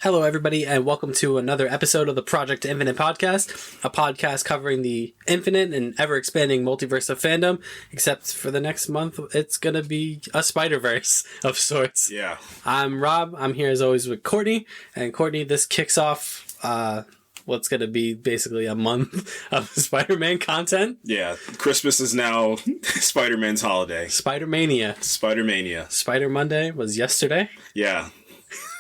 Hello, everybody, and welcome to another episode of the Project Infinite podcast, a podcast covering the infinite and ever-expanding multiverse of fandom, except for the next month, it's going to be a Spider-Verse of sorts. Yeah. I'm Rob. I'm here, as always, with Courtney, and Courtney, this kicks off what's going to be basically a month of Spider-Man content. Yeah. Christmas is now Spider-Man's holiday. Spider-Mania. Spider-Mania. Spider Monday was yesterday. Yeah.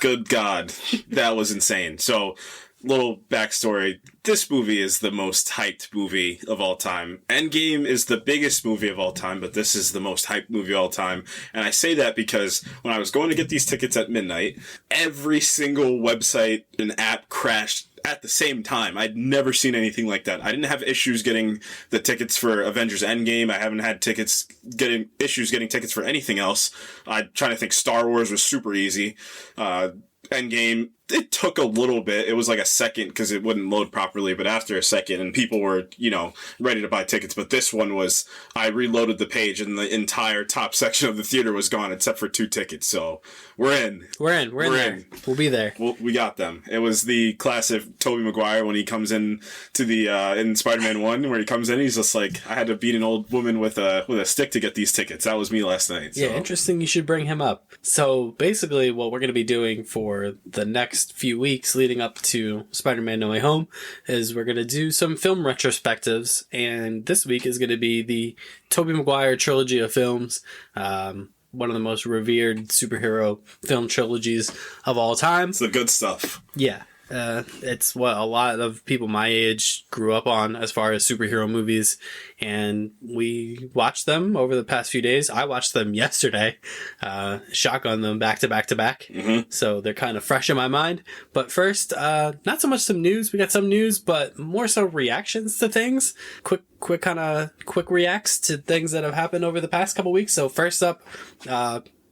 Good God. That was insane. So, little backstory. This movie is the most hyped movie of all time. Endgame is the biggest movie of all time, but this is the most hyped movie of all time. And I say that because when I was going to get these tickets at midnight, every single website and app crashed at the same time. I'd never seen anything like that. I didn't have issues getting the tickets for Avengers Endgame. I haven't had issues getting tickets for anything else. I'm trying to think. Star Wars was super easy. Endgame, it took a little bit. It was like a second because it wouldn't load properly, but after a second, and people were, ready to buy tickets. But this one was, I reloaded the page and the entire top section of the theater was gone except for 2 tickets. So we're in. We're in there. We'll be there. We got them. It was the classic Tobey Maguire when he comes in to the, in Spider-Man 1, where he comes in, he's just like, I had to beat an old woman with a stick to get these tickets. That was me last night. So. Yeah, interesting. You should bring him up. So basically what we're going to be doing for the next few weeks leading up to Spider-Man No Way Home is we're going to do some film retrospectives, and this week is going to be the Tobey Maguire trilogy of films, one of the most revered superhero film trilogies of all time. It's the good stuff. Yeah. It's what a lot of people my age grew up on as far as superhero movies, and we watched them over the past few days. I watched them yesterday, shotgun them back to back to back, so they're kind of fresh in my mind. But first, not so much some news. We got some news, but more so reactions to things. Quick reacts to things that have happened over the past couple weeks. So first up,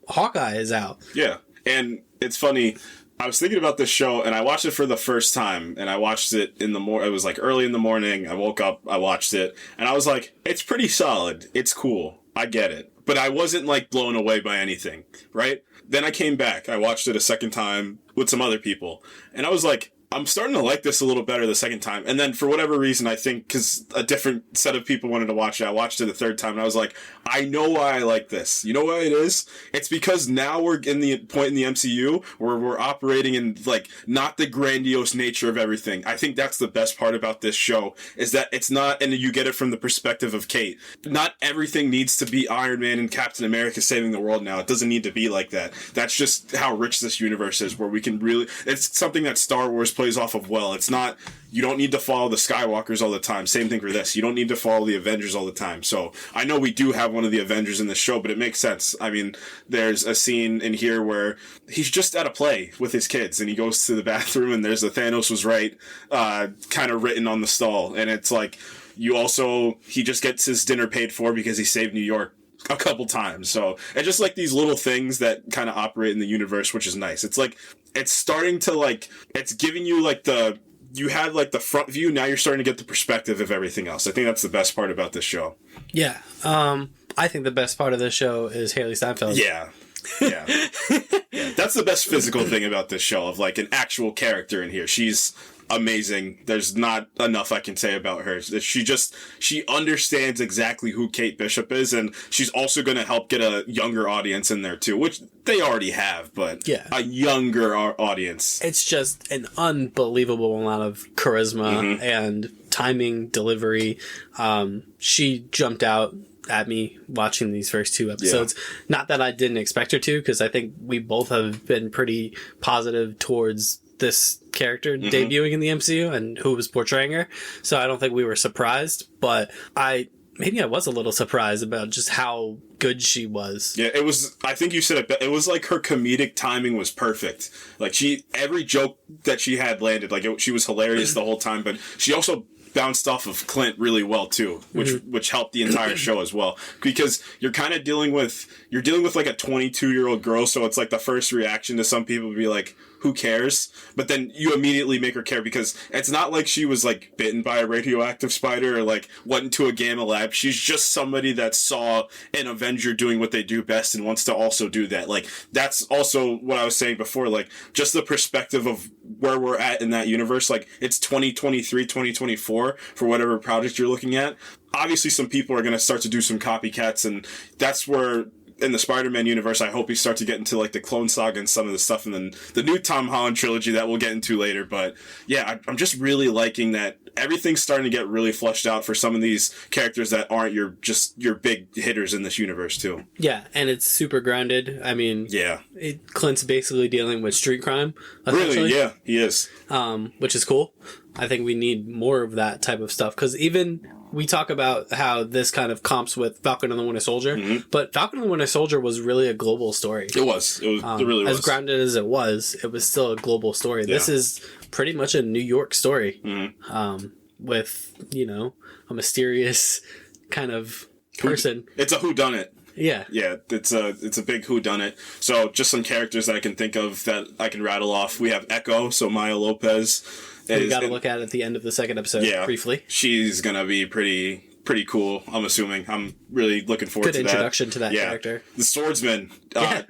Hawkeye is out. Yeah, and it's funny. I was thinking about this show, and I watched it for the first time, and I watched it it was like early in the morning. I woke up, I watched it, and I was like, it's pretty solid. It's cool. I get it. But I wasn't like blown away by anything, right? Then I came back. I watched it a second time with some other people, and I was like, I'm starting to like this a little better the second time. And then for whatever reason, I think because a different set of people wanted to watch it, I watched it the third time and I was like, I know why I like this. You know why it is? It's because now we're in the point in the MCU where we're operating in like not the grandiose nature of everything. I think that's the best part about this show is that it's not, and you get it from the perspective of Kate. Not everything needs to be Iron Man and Captain America saving the world now. It doesn't need to be like that. That's just how rich this universe is, where we can really, it's something that Star Wars plays off of well. It's not, you don't need to follow the Skywalkers all the time. Same thing for this. You don't need to follow the Avengers all the time. So I know we do have one of the Avengers in this show, but it makes sense. I mean, there's a scene in here where he's just at a play with his kids and he goes to the bathroom and there's a Thanos was right kind of written on the stall. And it's like, he just gets his dinner paid for because he saved New York a couple times. So it's just like these little things that kind of operate in the universe, which is nice. It's like, it's starting to like, it's giving you like you had like the front view, now you're starting to get the perspective of everything else. I think that's the best part about this show. Yeah. I think the best part of this show is Haley Steinfeld. Yeah. Yeah. Yeah. That's the best physical thing about this show, of like an actual character in here. She's amazing. There's not enough I can say about her. She understands exactly who Kate Bishop is, and she's also going to help get a younger audience in there too, which they already have, but yeah, a younger audience. It's just an unbelievable amount of charisma and timing, delivery. She jumped out at me watching these first 2 episodes. Yeah. Not that I didn't expect her to, because I think we both have been pretty positive towards this character debuting in the MCU and who was portraying her. So I don't think we were surprised, but maybe I was a little surprised about just how good she was. Yeah, it was, I think you said it was like her comedic timing was perfect. Like every joke that she had landed, like she was hilarious the whole time, but she also bounced off of Clint really well too, which helped the entire show as well, because you're kind of dealing with like a 22-year-old girl, so it's like the first reaction to some people would be like, who cares? But then you immediately make her care, because it's not like she was like bitten by a radioactive spider or like went into a gamma lab. She's just somebody that saw an Avenger doing what they do best and wants to also do that. Like, that's also what I was saying before, like just the perspective of where we're at in that universe. Like, it's 2023, 2024 for whatever project you're looking at. Obviously some people are going to start to do some copycats, and that's where in the Spider-Man universe, I hope we start to get into like the Clone Saga and some of the stuff, and then the new Tom Holland trilogy that we'll get into later. But yeah, I'm just really liking that everything's starting to get really fleshed out for some of these characters that aren't your big hitters in this universe too. Yeah, and it's super grounded. I mean, yeah, Clint's basically dealing with street crime. Really, yeah, he is. Which is cool. I think we need more of that type of stuff, because even we talk about how this kind of comps with Falcon and the Winter Soldier, but Falcon and the Winter Soldier was really a global story. It was. It really was. As grounded as it was still a global story. Yeah. This is pretty much a New York story, with, you know, a mysterious kind of person. It's a whodunit. Yeah. Yeah, it's a big whodunit. So just some characters that I can think of that I can rattle off. We have Echo, so Maya Lopez. We got to look at the end of the second episode, briefly. She's going to be pretty cool, I'm assuming. I'm really looking forward to that. Good introduction to that character. The swordsman,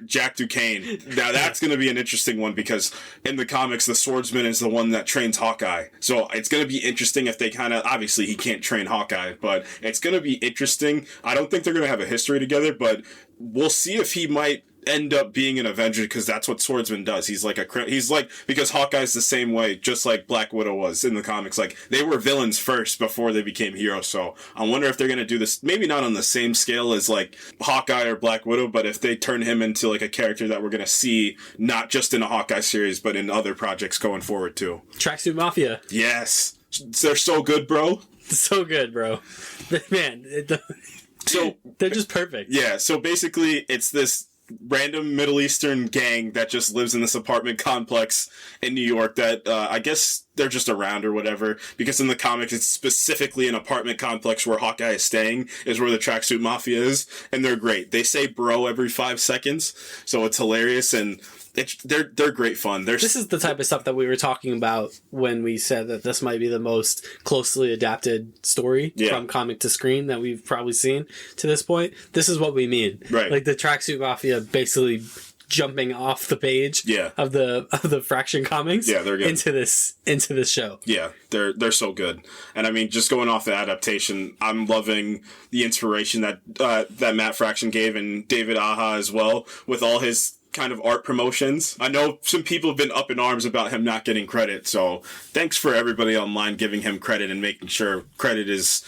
Jack Duquesne. Now, that's going to be an interesting one, because in the comics, the swordsman is the one that trains Hawkeye. So it's going to be interesting if they kind of... Obviously, he can't train Hawkeye, but it's going to be interesting. I don't think they're going to have a history together, but we'll see if he might end up being an Avenger, because that's what swordsman does. He's like because Hawkeye's the same way, just like Black Widow was in the comics. Like, they were villains first before they became heroes. So I wonder if they're going to do this, maybe not on the same scale as like Hawkeye or Black Widow, but if they turn him into like a character that we're going to see not just in a Hawkeye series, but in other projects going forward too. Tracksuit Mafia. Yes. They're so good, bro. So good, bro. Man, so they're just perfect. Yeah. So basically it's this random Middle Eastern gang that just lives in this apartment complex in New York that I guess they're just around or whatever, because in the comics it's specifically an apartment complex where Hawkeye is staying is where the Tracksuit Mafia is, and they're great. They say bro every 5 seconds, so it's hilarious, and they're great fun. This is the type of stuff that we were talking about when we said that this might be the most closely adapted story from comic to screen that we've probably seen to this point. This is what we mean. Right. Like the Tracksuit Mafia basically jumping off the page of the Fraction comics they're good. into this show. Yeah, they're so good. And I mean, just going off the adaptation, I'm loving the inspiration that Matt Fraction gave, and David Aja as well, with all his kind of art promotions. I know some people have been up in arms about him not getting credit, so thanks for everybody online giving him credit and making sure credit is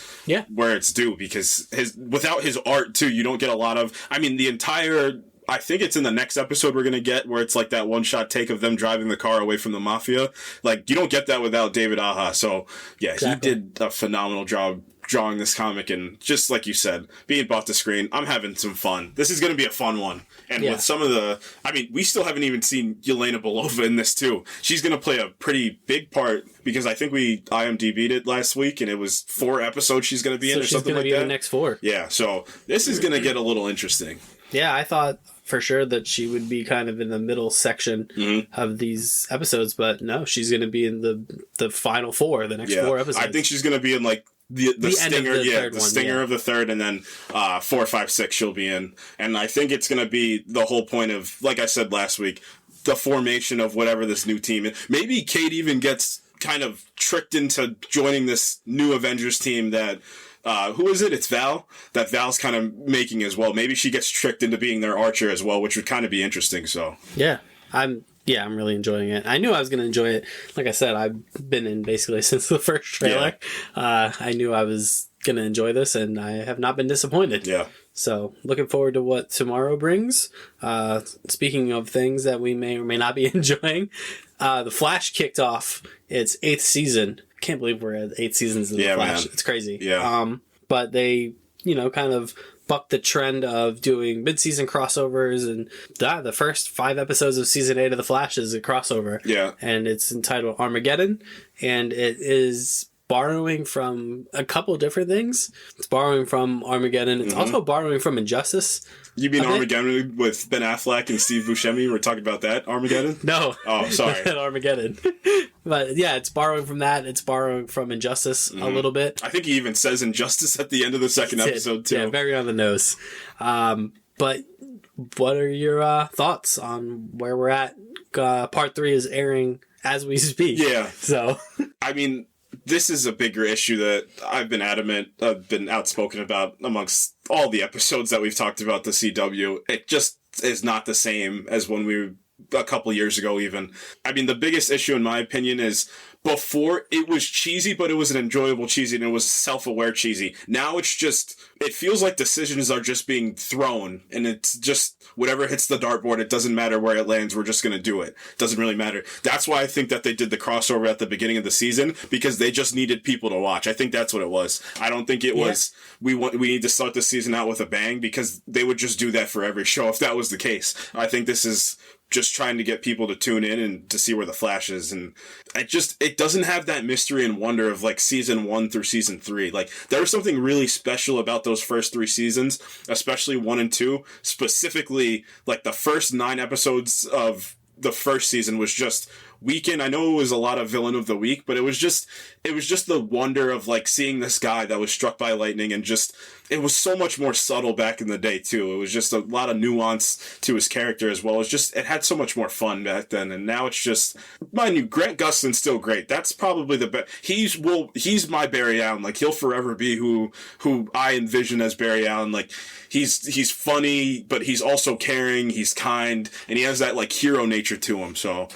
where it's due, because without his art too, you don't get a lot of... I mean, the entire... I think it's in the next episode we're going to get, where it's like that one-shot take of them driving the car away from the mafia. Like, you don't get that without David Aja. So, yeah, exactly. He did a phenomenal job drawing this comic, and just like you said, being brought to screen, I'm having some fun. This is going to be a fun one. And with some of the... I mean, we still haven't even seen Yelena Belova in this, too. She's going to play a pretty big part, because I think we IMDb'd it last week, and it was 4 episodes she's going to be in, or something like that. So she's going to be in the next 4. Yeah, so this is going to get a little interesting. Yeah, I thought for sure that she would be kind of in the middle section of these episodes, but no, she's going to be in the final 4, the next 4 episodes. I think she's going to be in like the stinger, the stinger of the third, and then 4, 5, 6 she'll be in. And I think it's going to be the whole point of, like I said last week, the formation of whatever this new team is. Maybe Kate even gets kind of tricked into joining this new Avengers team that... who is it? It's Val. That Val's kind of making as well. Maybe she gets tricked into being their Archer as well, which would kind of be interesting. So I'm really enjoying it. I knew I was going to enjoy it. Like I said, I've been in basically since the first trailer. I knew I was going to enjoy this, and I have not been disappointed. Yeah. So looking forward to what tomorrow brings. Speaking of things that we may or may not be enjoying, The Flash kicked off its 8th season. Can't believe we're at 8 seasons of The Flash. Man. It's crazy. Yeah. But they, kind of bucked the trend of doing mid-season crossovers, and the first 5 episodes of season 8 of The Flash is a crossover. Yeah. And it's entitled Armageddon, and it is borrowing from a couple different things. It's borrowing from Armageddon. It's also borrowing from Injustice. You mean Armageddon with Ben Affleck and Steve Buscemi? We're talking about that Armageddon? No. Oh, sorry. Armageddon. But yeah, it's borrowing from that. It's borrowing from Injustice a little bit. I think he even says Injustice at the end of the second episode, too. Yeah, very on the nose. But what are your thoughts on where we're at? Part 3 is airing as we speak. Yeah. So, I mean, this is a bigger issue that I've been outspoken about amongst all the episodes that we've talked about the CW. It just is not the same as when we a couple years ago even. I mean, the biggest issue in my opinion is before it was cheesy, but it was an enjoyable cheesy and it was self-aware cheesy. Now it's just, it feels like decisions are just being thrown and it's just whatever hits the dartboard, it doesn't matter where it lands, we're just going to do it. Doesn't really matter. That's why I think that they did the crossover at the beginning of the season, because they just needed people to watch. I think that's what it was. I don't think it was, we need to start the season out with a bang, because they would just do that for every show if that was the case. I think this is just trying to get people to tune in and to see where the Flash is. And it doesn't have that mystery and wonder of like season 1 through season 3. Like there was something really special about those first 3 seasons, especially 1 and 2, specifically like the first 9 episodes of the first season was just Weekend. I know it was a lot of villain of the week, but it was just the wonder of like seeing this guy that was struck by lightning, and just it was so much more subtle back in the day too. It was just a lot of nuance to his character as well. It had so much more fun back then, and now it's just, mind you, Grant Gustin's still great. That's probably the best. He's my Barry Allen. Like he'll forever be who I envision as Barry Allen. Like he's funny, but he's also caring. He's kind, and he has that like hero nature to him. So.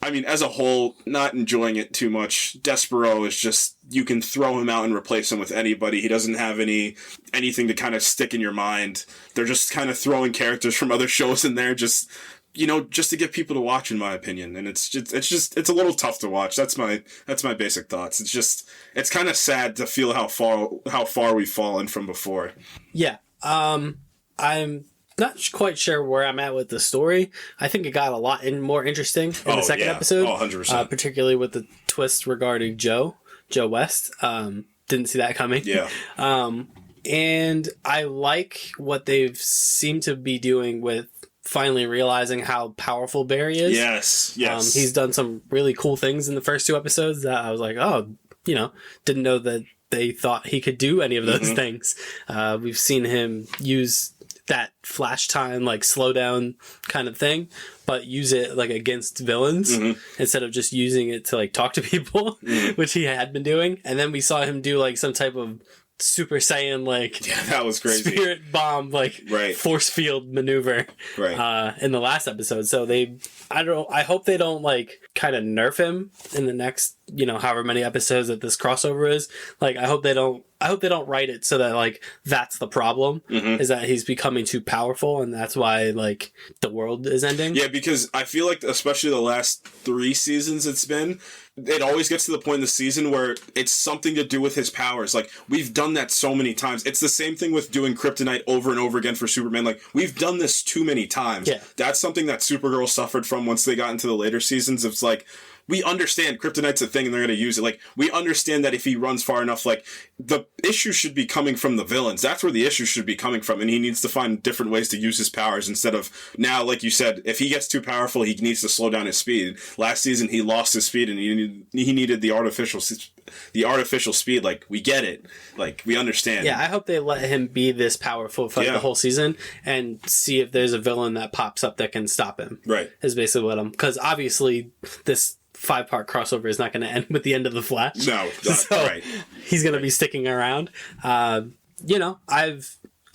I mean, as a whole, not enjoying it too much. Despero is just, you can throw him out and replace him with anybody. He doesn't have anything to kind of stick in your mind. They're just kind of throwing characters from other shows in there, just to get people to watch, in my opinion. And it's a little tough to watch. That's my basic thoughts. It's kind of sad to feel how far we've fallen from before. Yeah. I'm not quite sure where I'm at with the story. I think it got a lot more interesting in the second episode. 100%. Particularly with the twist regarding Joe West. Didn't see that coming. Yeah. And I like what they've seemed to be doing with finally realizing how powerful Barry is. Yes. He's done some really cool things in the first 2 episodes that I was like, didn't know that they thought he could do any of those things. We've seen him use that flash time, like slow down kind of thing, but use it like against villains instead of just using it to like talk to people, which he had been doing. And then we saw him do like some type of Super Saiyan, like that was crazy, spirit bomb, like force field maneuver in the last episode. So I hope they don't like kind of nerf him in the next, however many episodes that this crossover is. Like I hope they don't write it so that like that's the problem, is that he's becoming too powerful, and that's why like the world is ending. Yeah, because I feel like especially the last 3 seasons it always gets to the point in the season where it's something to do with his powers. Like, we've done that so many times. It's the same thing with doing kryptonite over and over again for Superman. Like, we've done this too many times. Yeah. That's something that Supergirl suffered from once they got into the later seasons. It's like, we understand kryptonite's a thing and they're going to use it. Like, we understand that if he runs far enough, like, the issue should be coming from the villains. That's where the issue should be coming from. And he needs to find different ways to use his powers instead of now, like you said, if he gets too powerful, he needs to slow down his speed. Last season, he lost his speed and he needed the artificial speed. Like, we get it. Like, we understand. Yeah, I hope they let him be this powerful for the whole season and see if there's a villain that pops up that can stop him. Right. Is basically what because obviously this 5-part crossover is not going to end with the end of the Flash. No, so right. He's going to be sticking around. I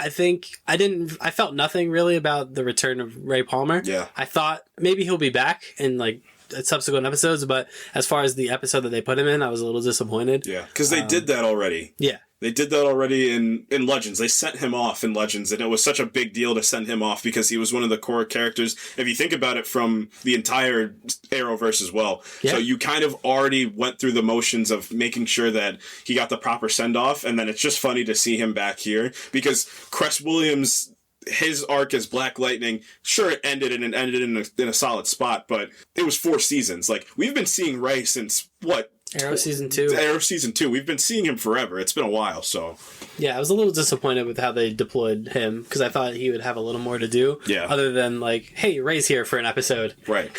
felt nothing really about the return of Ray Palmer. Yeah. I thought maybe he'll be back in like subsequent episodes, but as far as the episode that they put him in, I was a little disappointed. Yeah, because they did that already. Yeah. They did that already in Legends. They sent him off in Legends, and it was such a big deal to send him off because he was one of the core characters. If you think about it from the entire Arrowverse as well. Yeah. So you kind of already went through the motions of making sure that he got the proper send-off, and then it's just funny to see him back here because Cress Williams, his arc as Black Lightning, sure, it ended in a solid spot, but it was 4 seasons. Like, we've been seeing Ray since, Arrow season 2. Arrow season 2. We've been seeing him forever. It's been a while, so. Yeah, I was a little disappointed with how they deployed him because I thought he would have a little more to do. Yeah. Other than like, hey, Ray's here for an episode. Right.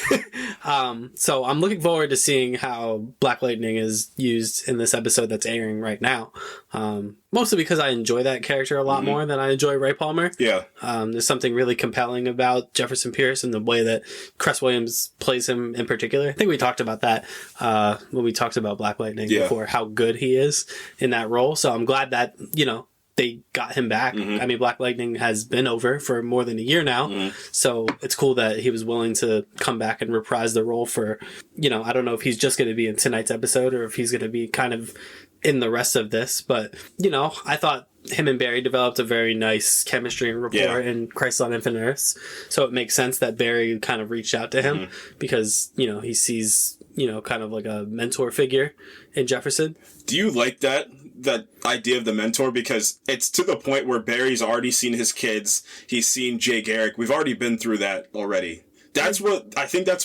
So I'm looking forward to seeing how Black Lightning is used in this episode that's airing right now. Mostly because I enjoy that character a lot more than I enjoy Ray Palmer. Yeah. There's something really compelling about Jefferson Pierce and the way that Cress Williams plays him in particular. I think we talked about that when we talked about Black Lightning before, how good he is in that role. So I'm glad that, they got him back. I mean, Black Lightning has been over for more than a year now. So it's cool that he was willing to come back and reprise the role for, I don't know if he's just going to be in tonight's episode or if he's going to be kind of in the rest of this. But, I thought him and Barry developed a very nice chemistry and rapport in Crisis on Infinite Earths. So it makes sense that Barry kind of reached out to him because, he sees, kind of like a mentor figure in Jefferson. Do you like that idea of the mentor? Because it's to the point where Barry's already seen his kids. He's seen Jay Garrick. We've already been through that already. That's what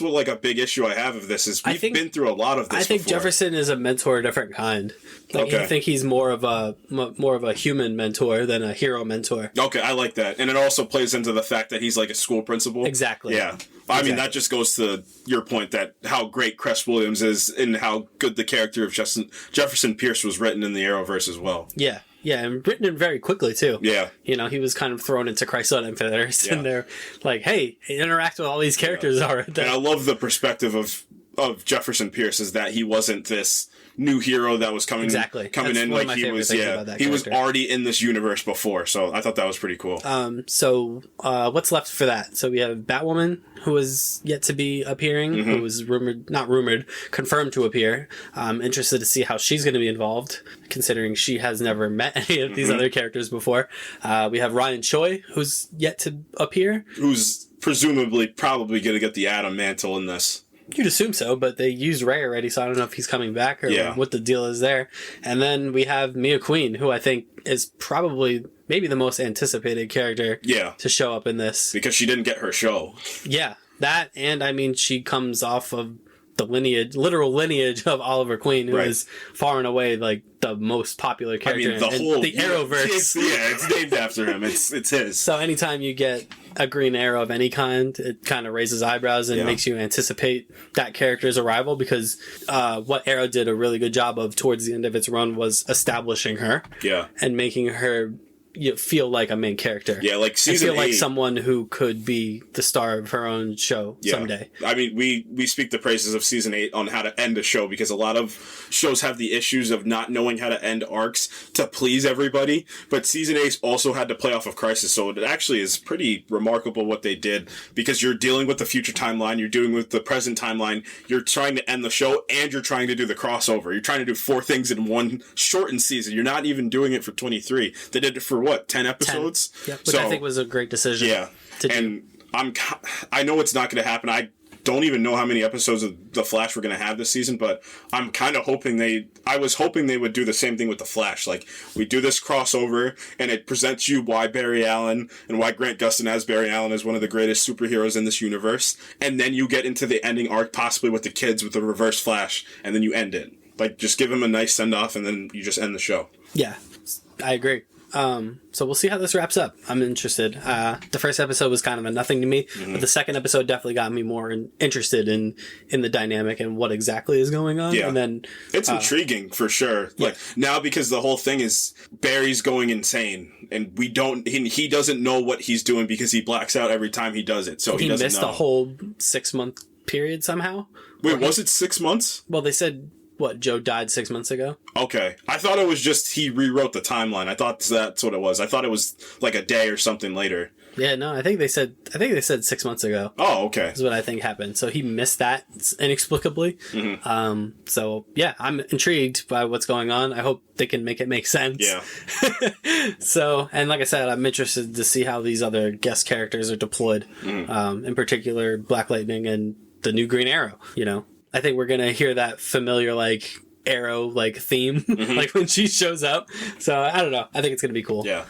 like a big issue I have of this is we've been through a lot of this. I think before. Jefferson is a mentor, a different kind. I think he's more of a human mentor than a hero mentor. Okay, I like that, and it also plays into the fact that he's like a school principal. Exactly. Yeah, I mean that just goes to your point that how great Cress Williams is and how good the character of Jefferson Pierce was written in the Arrowverse as well. Yeah. Yeah, and written in very quickly, too. Yeah. He was kind of thrown into Crisis on Infinite Earths, and they're like, hey, interact with all these characters already. And I love the perspective of Jefferson Pierce is that he wasn't this new hero that was coming That's in like he was he was already in this universe before, so I thought that was pretty cool. So what's left for that? So we have Batwoman, who is yet to be appearing, who was confirmed to appear. I'm interested to see how she's going to be involved, considering she has never met any of these other characters before. We have Ryan Choi, who's yet to appear, who's probably going to get the Atom mantle in this. You'd assume so, but they used Ray already, so I don't know if he's coming back or what the deal is there. And then we have Mia Queen, who I think is probably maybe the most anticipated character to show up in this. Because she didn't get her show. Yeah, that, and I mean, she comes off of the literal lineage of Oliver Queen, who is far and away like the most popular character in the Arrowverse. It's named after him. It's his. So anytime you get a Green Arrow of any kind, it kind of raises eyebrows and makes you anticipate that character's arrival, because what Arrow did a really good job of towards the end of its run was establishing her and making her feel like a main character. Yeah, like season 8. Like someone who could be the star of her own show someday. I mean, we speak the praises of season 8 on how to end a show, because a lot of shows have the issues of not knowing how to end arcs to please everybody, but season 8 also had to play off of Crisis, so it actually is pretty remarkable what they did, because you're dealing with the future timeline, you're dealing with the present timeline, you're trying to end the show, and you're trying to do the crossover. You're trying to do 4 things in one shortened season. You're not even doing it for 23. They did it for 10 episodes? 10. Yep, which I think was a great decision. Yeah. I know it's not going to happen. I don't even know how many episodes of The Flash we're going to have this season, but I'm kind of hoping I was hoping they would do the same thing with The Flash. Like, we do this crossover, and it presents you why Barry Allen and why Grant Gustin as Barry Allen is one of the greatest superheroes in this universe, and then you get into the ending arc, possibly with the kids with the Reverse Flash, and then you end it. Like, just give him a nice send-off, and then you just end the show. Yeah, I agree. So we'll see how this wraps up. I'm interested. The first episode was kind of a nothing to me, but the second episode definitely got me more interested in the dynamic and what exactly is going on. Yeah. And then it's intriguing for sure. Like now, because the whole thing is Barry's going insane, and he doesn't know what he's doing because he blacks out every time he does it. So he doesn't missed know. a whole 6-month period somehow. Wait, was it 6 months? Well, they said. What, Joe died 6 months ago? Okay. I thought it was just he rewrote the timeline. I thought that's what it was. I thought it was like a day or something later. Yeah, no, I think they said 6 months ago. Oh, okay. Is what I think happened. So he missed that inexplicably. So yeah, I'm intrigued by what's going on. I hope they can make it make sense. Yeah. So, and like I said, I'm interested to see how these other guest characters are deployed. In particular, Black Lightning and the new Green Arrow, I think we're going to hear that familiar, Arrow, theme, when she shows up. So, I don't know. I think it's going to be cool. Yeah.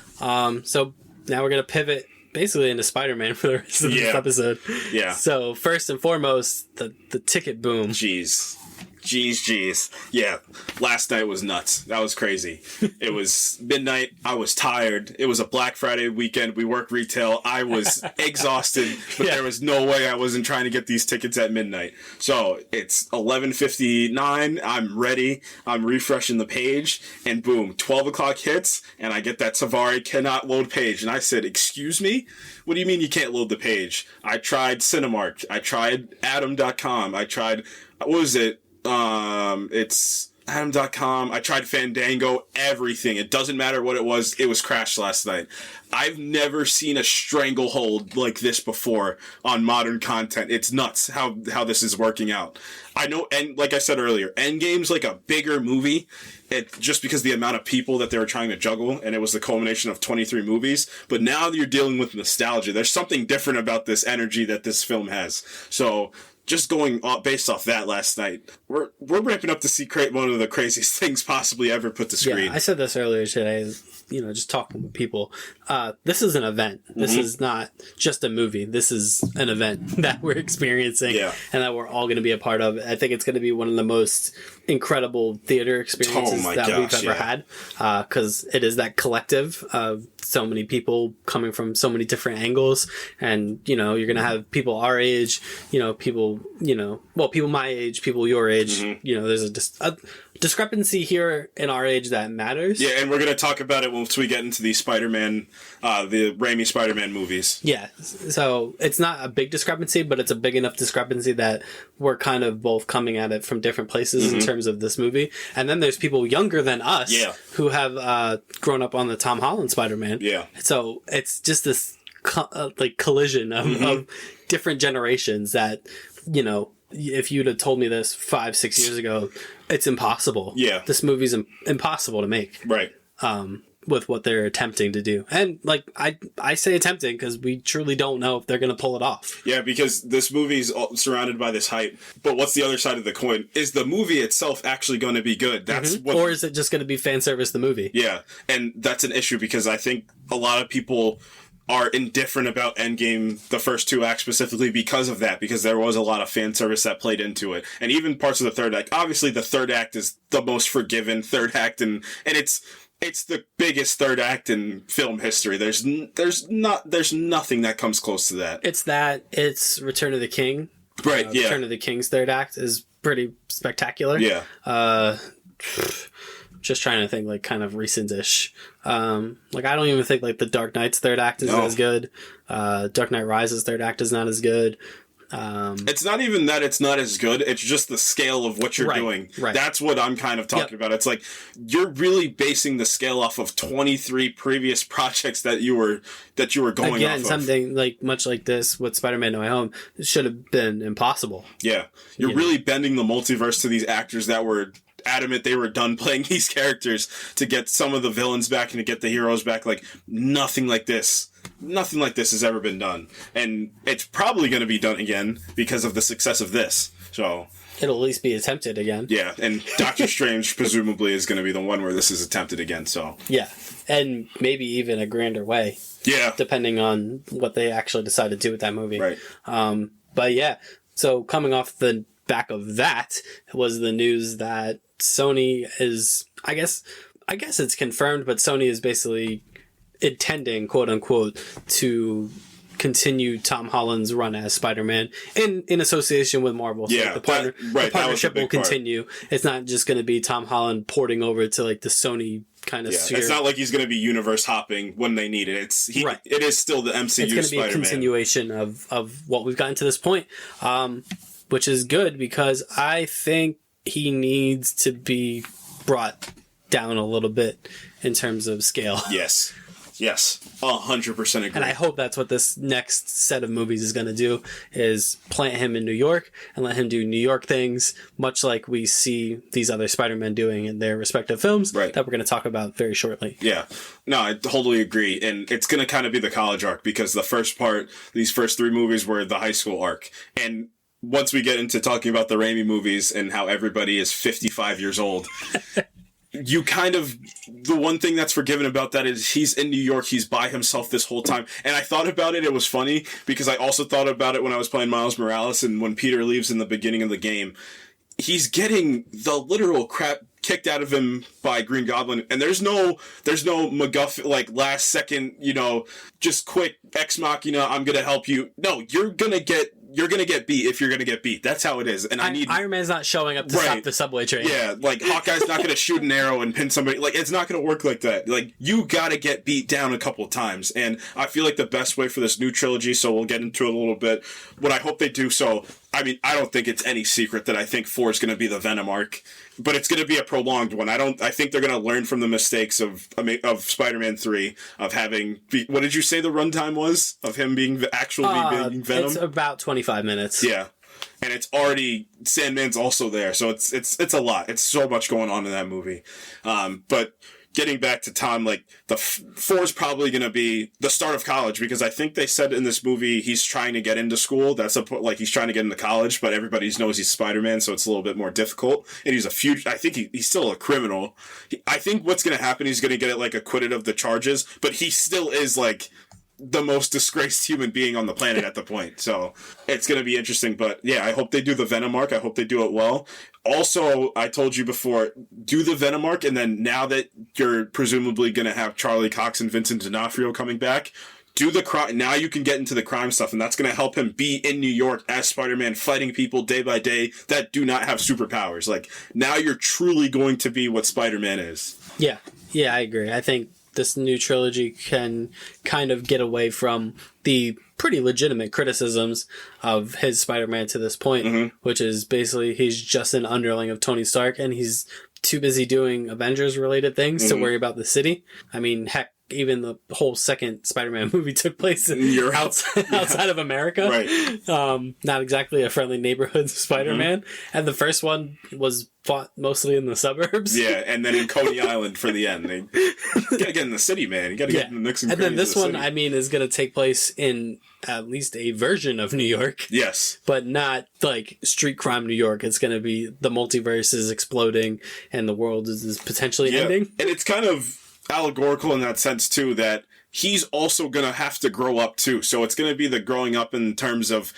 So, now we're going to pivot basically into Spider-Man for the rest of this episode. Yeah. So, first and foremost, the ticket boom. Jeez. Jeez. Yeah, last night was nuts. That was crazy. It was midnight. I was tired. It was a Black Friday weekend. We work retail. I was exhausted, but there was no way I wasn't trying to get these tickets at midnight. So it's 11:59. I'm ready. I'm refreshing the page, and boom, 12 o'clock hits, and I get that Safari cannot load page. And I said, "Excuse me? What do you mean you can't load the page?" I tried Cinemark. I tried Atom.com. I tried, what was it? It's Atom.com. I tried Fandango, everything. It doesn't matter what it was crashed last night. I've never seen a stranglehold like this before on modern content. It's nuts how this is working out. I know, and like I said earlier, Endgame's like a bigger movie, just because the amount of people that they were trying to juggle, and it was the culmination of 23 movies. But now you're dealing with nostalgia. There's something different about this energy that this film has. So just going based off that last night, we're ramping up to see one of the craziest things possibly ever put to screen. Yeah, I said this earlier today, just talking with people. This is an event. This is not just a movie. This is an event that we're experiencing and that we're all going to be a part of. I think it's going to be one of the most incredible theater experiences we've ever had, because it is that collective of so many people coming from so many different angles, and you're going to have people our age, people my age, people your age. There's a discrepancy here in our age that matters. Yeah, and we're going to talk about it once we get into the Spider-Man, the Raimi Spider-Man movies. Yeah, so it's not a big discrepancy, but it's a big enough discrepancy that we're kind of both coming at it from different places in terms of this movie. And then there's people younger than us who have grown up on the Tom Holland Spider-Man. Yeah. So it's just this collision of different generations that, if you'd have told me this 5-6 years ago, it's impossible. Yeah. This movie's impossible to make. Right. With what they're attempting to do. And I say attempting because we truly don't know if they're going to pull it off. Yeah, because this movie's surrounded by this hype. But what's the other side of the coin? Is the movie itself actually going to be good? That's or is it just going to be fan service the movie? Yeah. And that's an issue because I think a lot of people are indifferent about Endgame, the first two acts specifically because of that, because there was a lot of fan service that played into it. And even parts of the third act. Obviously, the third act is the most forgiven third act, and it's the biggest third act in film history. There's nothing that comes close to that. It's Return of the King. Right, yeah. Return of the King's third act is pretty spectacular. Yeah. Just trying to think kind of recent-ish. I don't even think the Dark Knight's third act is as good. Dark Knight Rises' third act is not as good. It's not even that it's not as good. It's just the scale of what you're doing. Right. That's what I'm kind of talking about. It's you're really basing the scale off of 23 previous projects that you were going Again, off of. Something much like this with Spider-Man No Way Home should have been impossible. Yeah. You're really bending the multiverse to these actors that were adamant they were done playing these characters to get some of the villains back and to get the heroes back. Nothing like this has ever been done, and it's probably going to be done again because of the success of this. So it'll at least be attempted again. Yeah, and Doctor Strange presumably is going to be the one where this is attempted again. So yeah, and maybe even a grander way. Yeah, depending on what they actually decide to do with that movie. Right. But yeah, so coming off the back of that was the news that Sony is, I guess it's confirmed, but Sony is basically intending, quote unquote, to continue Tom Holland's run as Spider-Man in association with Marvel. So yeah, the partnership will continue. It's not just going to be Tom Holland porting over to the Sony kind of sphere. It's not like he's going to be universe hopping when they need it. It is still the MCU Spider-Man. It's going to be a continuation of what we've gotten to this point, which is good because I think he needs to be brought down a little bit in terms of scale. Yes, 100% agree. And I hope that's what this next set of movies is going to do, is plant him in New York and let him do New York things, much like we see these other Spider-Men doing in their respective films that we're going to talk about very shortly. Yeah. No, I totally agree. And it's going to kind of be the college arc, because the first part, these first three movies were the high school arc. And once we get into talking about the Raimi movies and how everybody is 55 years old, you kind of, the one thing that's forgiven about that is he's in New York, he's by himself this whole time. And I thought about it was funny because I also thought about it when I was playing Miles Morales, and when Peter leaves in the beginning of the game, he's getting the literal crap kicked out of him by Green Goblin, and there's no MacGuffin, like last second, just quick ex machina, I'm gonna help you. No, you're gonna get beat if you're gonna get beat. That's how it is. And Iron Man's not showing up to stop the subway train. Yeah, like Hawkeye's not gonna shoot an arrow and pin somebody. Like, it's not gonna work like that. Like, you gotta get beat down a couple of times. And I feel like the best way for this new trilogy, so we'll get into it a little bit, what I hope they do, so I mean, I don't think it's any secret that I think 4 is going to be the Venom arc, but it's going to be a prolonged one. I think they're going to learn from the mistakes of Spider-Man 3, of having, what did you say the runtime was? Of him being being Venom? It's about 25 minutes. Yeah. And it's already, Sandman's also there, so it's a lot. It's so much going on in that movie. But getting back to Tom, like, the 4 is probably going to be the start of college, because I think they said in this movie he's trying to get into school. He's trying to get into college, but everybody knows he's Spider-Man, so it's a little bit more difficult. And he's I think he's still a criminal. I think what's going to happen, he's going to get, like, acquitted of the charges, but he still is, like, the most disgraced human being on the planet at the point. So it's going to be interesting. But yeah, I hope they do the Venom arc. I hope they do it well. Also, I told you before, do the Venom arc, and then now that you're presumably going to have Charlie Cox and Vincent D'Onofrio coming back, do the crime. Now you can get into the crime stuff, and that's going to help him be in New York as Spider-Man, fighting people day by day that do not have superpowers. Like, now you're truly going to be what Spider-Man is. Yeah, I agree. I think this new trilogy can kind of get away from the pretty legitimate criticisms of his Spider-Man to this point, which is basically he's just an underling of Tony Stark, and he's too busy doing Avengers-related things to worry about the city. I mean, heck, even the whole second Spider-Man movie took place outside of America. Right. Not exactly a friendly neighborhood Spider-Man. And the first one was fought mostly in the suburbs. Yeah, and then in Coney Island for the end. You gotta get in the city, man. You gotta get in the Nixon. And then this one, I mean, is gonna take place in at least a version of New York. Yes. But not like street crime New York. It's gonna be the multiverse is exploding and the world is potentially ending. And it's kind of allegorical in that sense too, that he's also gonna have to grow up too. So it's gonna be the growing up in terms of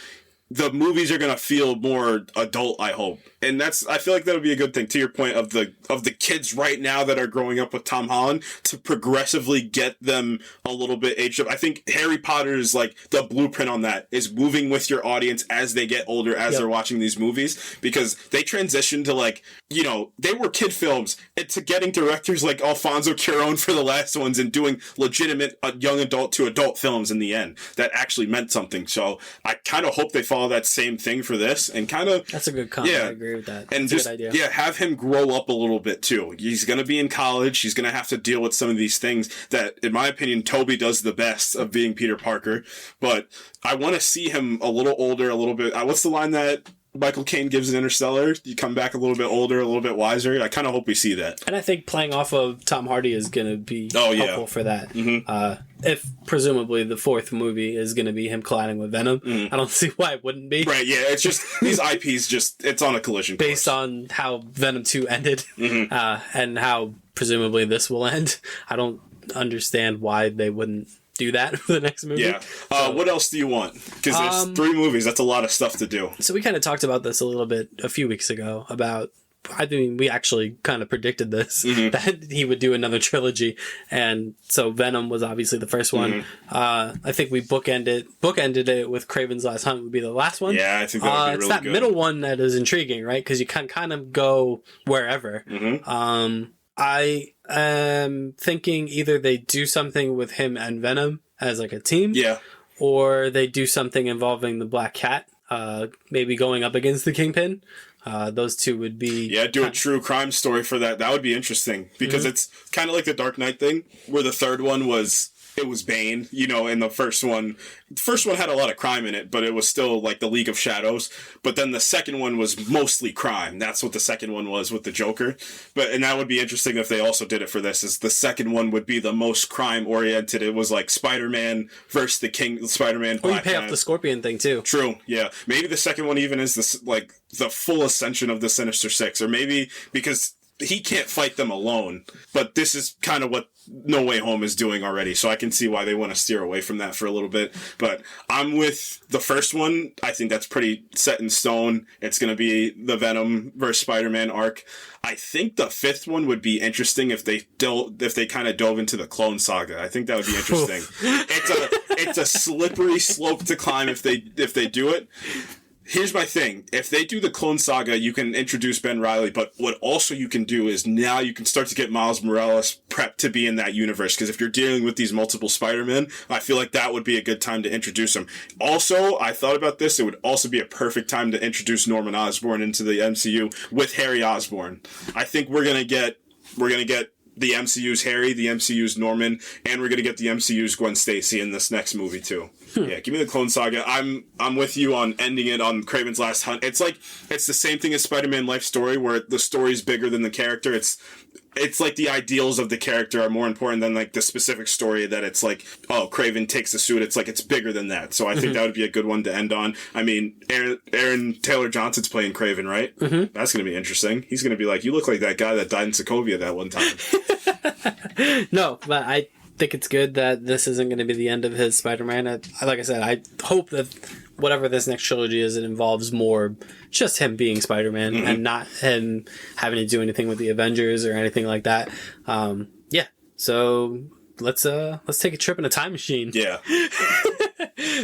the movies are gonna feel more adult, I hope. And I feel like that'll be a good thing, to your point of the kids right now that are growing up with Tom Holland, to progressively get them a little bit aged up. I think Harry Potter is like the blueprint on that, is moving with your audience as they get older, as they're watching these movies, because they transition to, like, they were kid films, and to getting directors like Alfonso Cuarón for the last ones and doing legitimate young adult to adult films in the end that actually meant something. So I kind of hope they follow that same thing for this, and kind of... That's a good comment. I agree with that. And that's a good idea. have him grow up a little bit too. He's going to be in college. He's going to have to deal with some of these things that, in my opinion, Tobey does the best of being Peter Parker. But I want to see him a little older, a little bit... what's the line that Michael Caine gives in Interstellar? You come back a little bit older, a little bit wiser. I kind of hope we see that. And I think playing off of Tom Hardy is going to be helpful for that. If presumably the fourth movie is going to be him colliding with Venom, I don't see why it wouldn't be. Right, yeah, it's just, these IPs it's on a collision course. Based on how Venom 2 ended, and how presumably this will end, I don't understand why they wouldn't do that for the next movie. Yeah. What else do you want? Because there's 3 movies. That's a lot of stuff to do. So we kind of talked about this a little bit a few weeks ago about... I mean, we actually kind of predicted this, that he would do another trilogy. And so Venom was obviously the first one. I think we bookended it with Kraven's Last Hunt would be the last one. Yeah, I think that would be it's that good. middle one that is intriguing, right? Because you can kind of go wherever. I am thinking either they do something with him and Venom as like a team. Yeah. Or they do something involving the Black Cat, maybe going up against the Kingpin. Those two would be... Yeah, do a true crime story for that. That would be interesting, because it's kind of like the Dark Knight thing, where the third one was Bane, and the first one had a lot of crime in it, but it was still like the League of Shadows. But then the second one was mostly crime. That's what the second one was with the Joker. And that would be interesting if they also did it for this, is the second one would be the most crime oriented. It was like Spider-Man versus the Spider-Man. Or you pay off the Scorpion thing too. True, yeah. Maybe the second one even is the full ascension of the Sinister Six, or maybe because he can't fight them alone. But this is kind of what No Way Home is doing already, so I can see why they want to steer away from that for a little bit. But I'm with the first one. I think that's pretty set in stone. It's going to be the Venom versus Spider-Man arc. I think the fifth one would be interesting if they kind of dove into the Clone Saga. I think that would be interesting. It's a slippery slope to climb if they do it. Here's my thing. If they do the Clone Saga, you can introduce Ben Reilly, but what also you can do is now you can start to get Miles Morales prepped to be in that universe, because if you're dealing with these multiple Spider-Men, I feel like that would be a good time to introduce him. Also, I thought about this, it would also be a perfect time to introduce Norman Osborn into the MCU with Harry Osborn. I think we're gonna get the MCU's Harry, the MCU's Norman, and we're gonna get the MCU's Gwen Stacy in this next movie too. Yeah, give me the Clone Saga. I'm with you on ending it on Kraven's Last Hunt. It's the same thing as Spider-Man Life Story, where the story's bigger than the character. It's like the ideals of the character are more important than like the specific story that it's like, oh, Kraven takes the suit. It's like, it's bigger than that. So I think that would be a good one to end on. I mean, Aaron Taylor Johnson's playing Kraven, right? Mm-hmm. That's going to be interesting. He's going to be like, you look like that guy that died in Sokovia that one time. No, but I think it's good that this isn't going to be the end of his Spider-Man. Like I said, I hope that whatever this next trilogy is, it involves more just him being Spider-Man and not him having to do anything with the Avengers or anything like that. Yeah. So let's take a trip in a time machine. Yeah.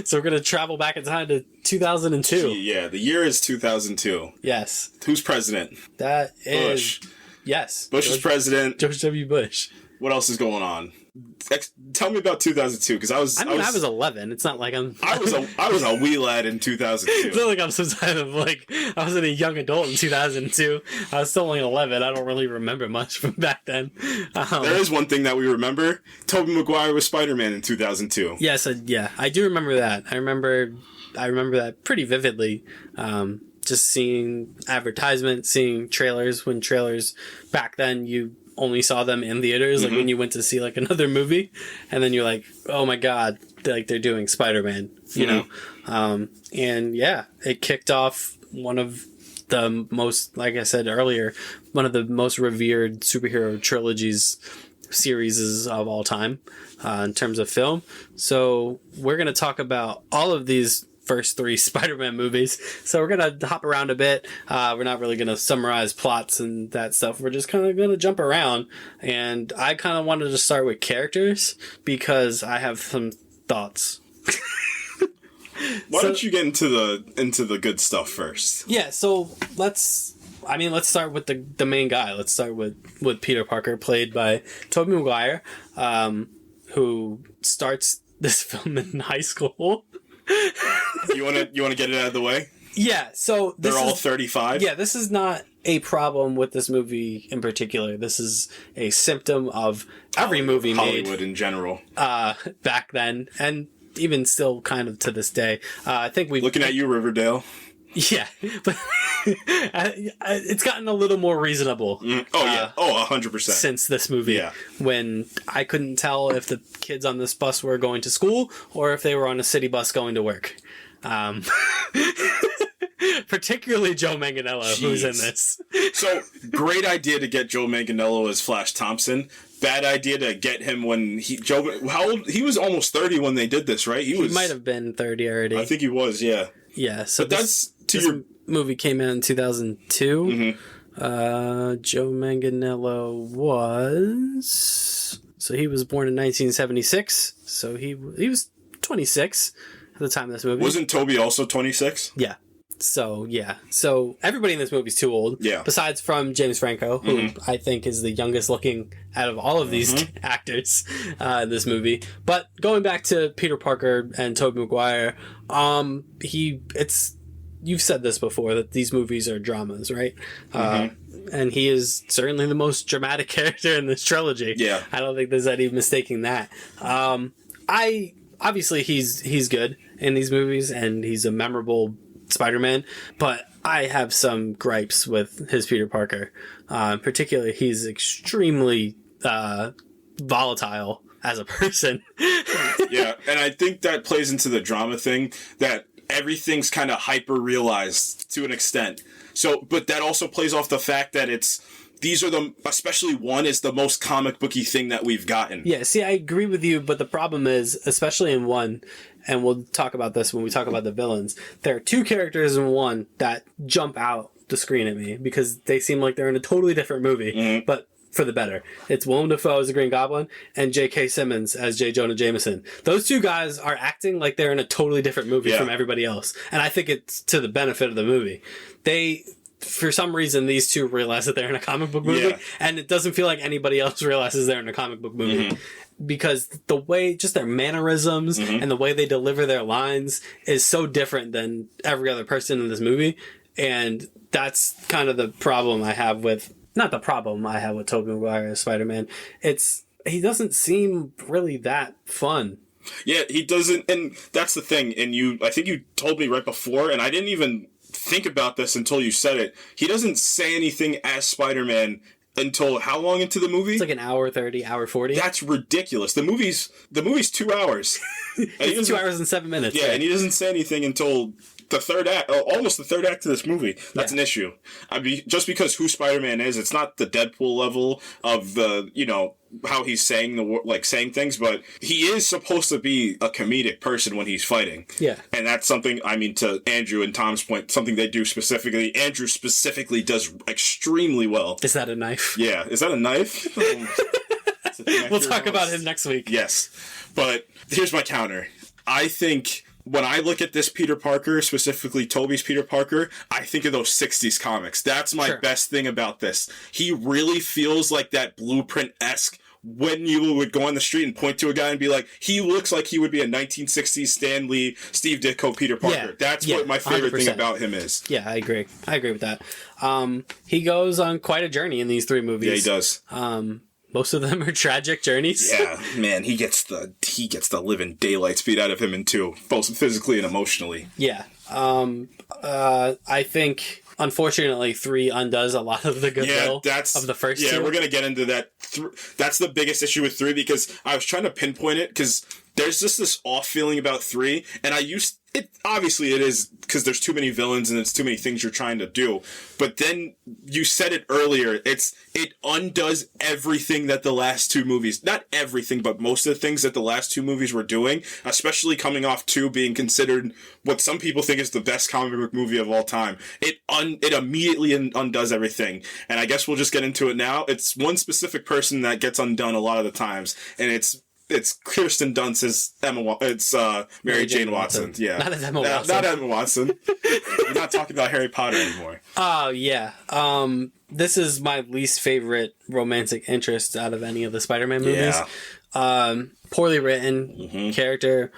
So we're going to travel back in time to 2002. Yeah. The year is 2002. Yes. Who's president? That is Bush. Yes. Bush is president. George W. Bush. What else is going on? Tell me about 2002, because I was 11. It's not like I'm. I was a wee lad in 2002. It's not like I'm some kind of like I wasn't a young adult in 2002. I was still only 11. I don't really remember much from back then. There is one thing that we remember: Tobey Maguire was Spider-Man in 2002. Yes, yeah, I do remember that. I remember that pretty vividly. Just seeing advertisements, seeing trailers. When trailers back then, you only saw them in theaters, like when you went to see like another movie, and then you're like, oh my god, like they're doing Spider-Man, you know? And yeah, it kicked off one of the most, like I said earlier, one of the most revered superhero trilogies series of all time in terms of film. So we're going to talk about all of these first three Spider-Man movies. So we're going to hop around a bit. We're not really going to summarize plots and that stuff. We're just kind of going to jump around. And I kind of wanted to start with characters because I have some thoughts. Why don't you get into the good stuff first? Yeah, so let's start with the main guy. Let's start with Peter Parker, played by Tobey Maguire, who starts this film in high school. You want to get it out of the way? Yeah, so they're all 35. Yeah, this is not a problem with this movie in particular. This is a symptom of every movie made Hollywood in general back then, and even still kind of to this day. I think we looking at you, Riverdale. Yeah, but it's gotten a little more reasonable. Oh yeah, 100% since this movie. Yeah, when I couldn't tell if the kids on this bus were going to school or if they were on a city bus going to work. Particularly Joe Manganiello, who's in this. So great idea to get Joe Manganiello as Flash Thompson. Bad idea to get him when how old? He was almost 30 when they did this, right? He might have been 30 already. I think he was. Yeah. Yeah. So but this movie came out in 2002. Mm-hmm. Joe Manganiello he was born in 1976. So he was 26 at the time of this movie. Wasn't Toby also 26? Yeah. So everybody in this movie is too old. Yeah. Besides from James Franco, who I think is the youngest looking out of all of these actors in this movie. But going back to Peter Parker and Tobey Maguire, you've said this before that these movies are dramas, right? And he is certainly the most dramatic character in this trilogy. Yeah. I don't think there's any mistaking that. Obviously he's good in these movies and he's a memorable Spider-Man, but I have some gripes with his Peter Parker. Particularly, he's extremely volatile as a person. Yeah, and I think that plays into the drama thing, that everything's kind of hyper-realized to an extent. So, but that also plays off the fact that especially one is the most comic booky thing that we've gotten. Yeah, see, I agree with you, but the problem is, especially in one, and we'll talk about this when we talk about the villains, there are two characters in one that jump out the screen at me because they seem like they're in a totally different movie, but for the better. It's Willem Dafoe as the Green Goblin and J.K. Simmons as J. Jonah Jameson. Those two guys are acting like they're in a totally different movie from everybody else, and I think it's to the benefit of the movie. For some reason, these two realize that they're in a comic book movie, and it doesn't feel like anybody else realizes they're in a comic book movie. Because the way, just their mannerisms and the way they deliver their lines is so different than every other person in this movie. And that's kind of the problem I have with, not the problem I have with Tobey Maguire as Spider-Man. He doesn't seem really that fun. Yeah, he doesn't, and that's the thing. And I think you told me right before, and I didn't even think about this until you said it. He doesn't say anything as Spider-Man until how long into the movie? It's like an hour 30, hour 40. That's ridiculous. The movie's 2 hours. It's 2 hours and 7 minutes. Yeah, and he doesn't say anything until the third act, almost the third act of this movie. That's an issue. Just because who Spider-Man is, it's not the Deadpool level of how he's saying saying things, but he is supposed to be a comedic person when he's fighting. Yeah. And that's something, to Andrew and Tom's point, something they do specifically. Andrew specifically does extremely well. Is that a knife? Yeah. Is that a knife? We'll talk about him next week. Yes. But here's my counter. I think when I look at this Peter Parker, specifically Tobey's Peter Parker, I think of those 60s comics. That's my best thing about this. He really feels like that Blueprint-esque. When you would go on the street and point to a guy and be like, he looks like he would be a 1960s Stan Lee, Steve Ditko, Peter Parker. Yeah, that's what my favorite 100%. Thing about him is. Yeah, I agree. I agree with that. He goes on quite a journey in these three movies. Yeah, he does. Most of them are tragic journeys. Yeah, man, he gets the living daylights beat out of him in two, both physically and emotionally. Yeah. I think, unfortunately, 3 undoes a lot of the goodwill of the first two. Yeah, we're going to get into that. That's the biggest issue with 3 because I was trying to pinpoint it because there's just this off feeling about 3, and obviously it is because there's too many villains and it's too many things you're trying to do. But then you said it earlier, it undoes everything that the last 2 movies, not everything, but most of the things that the last 2 movies were doing, especially coming off 2 being considered what some people think is the best comic book movie of all time. It immediately undoes everything. And I guess we'll just get into it now. It's one specific person that gets undone a lot of the times, and it's Kirsten Dunst as Emma. It's Mary Jane Watson. Yeah, not as Emma Watson. Not Emma Watson. We're not talking about Harry Potter anymore. Oh yeah. This is my least favorite romantic interest out of any of the Spider-Man movies. Yeah. Poorly written character,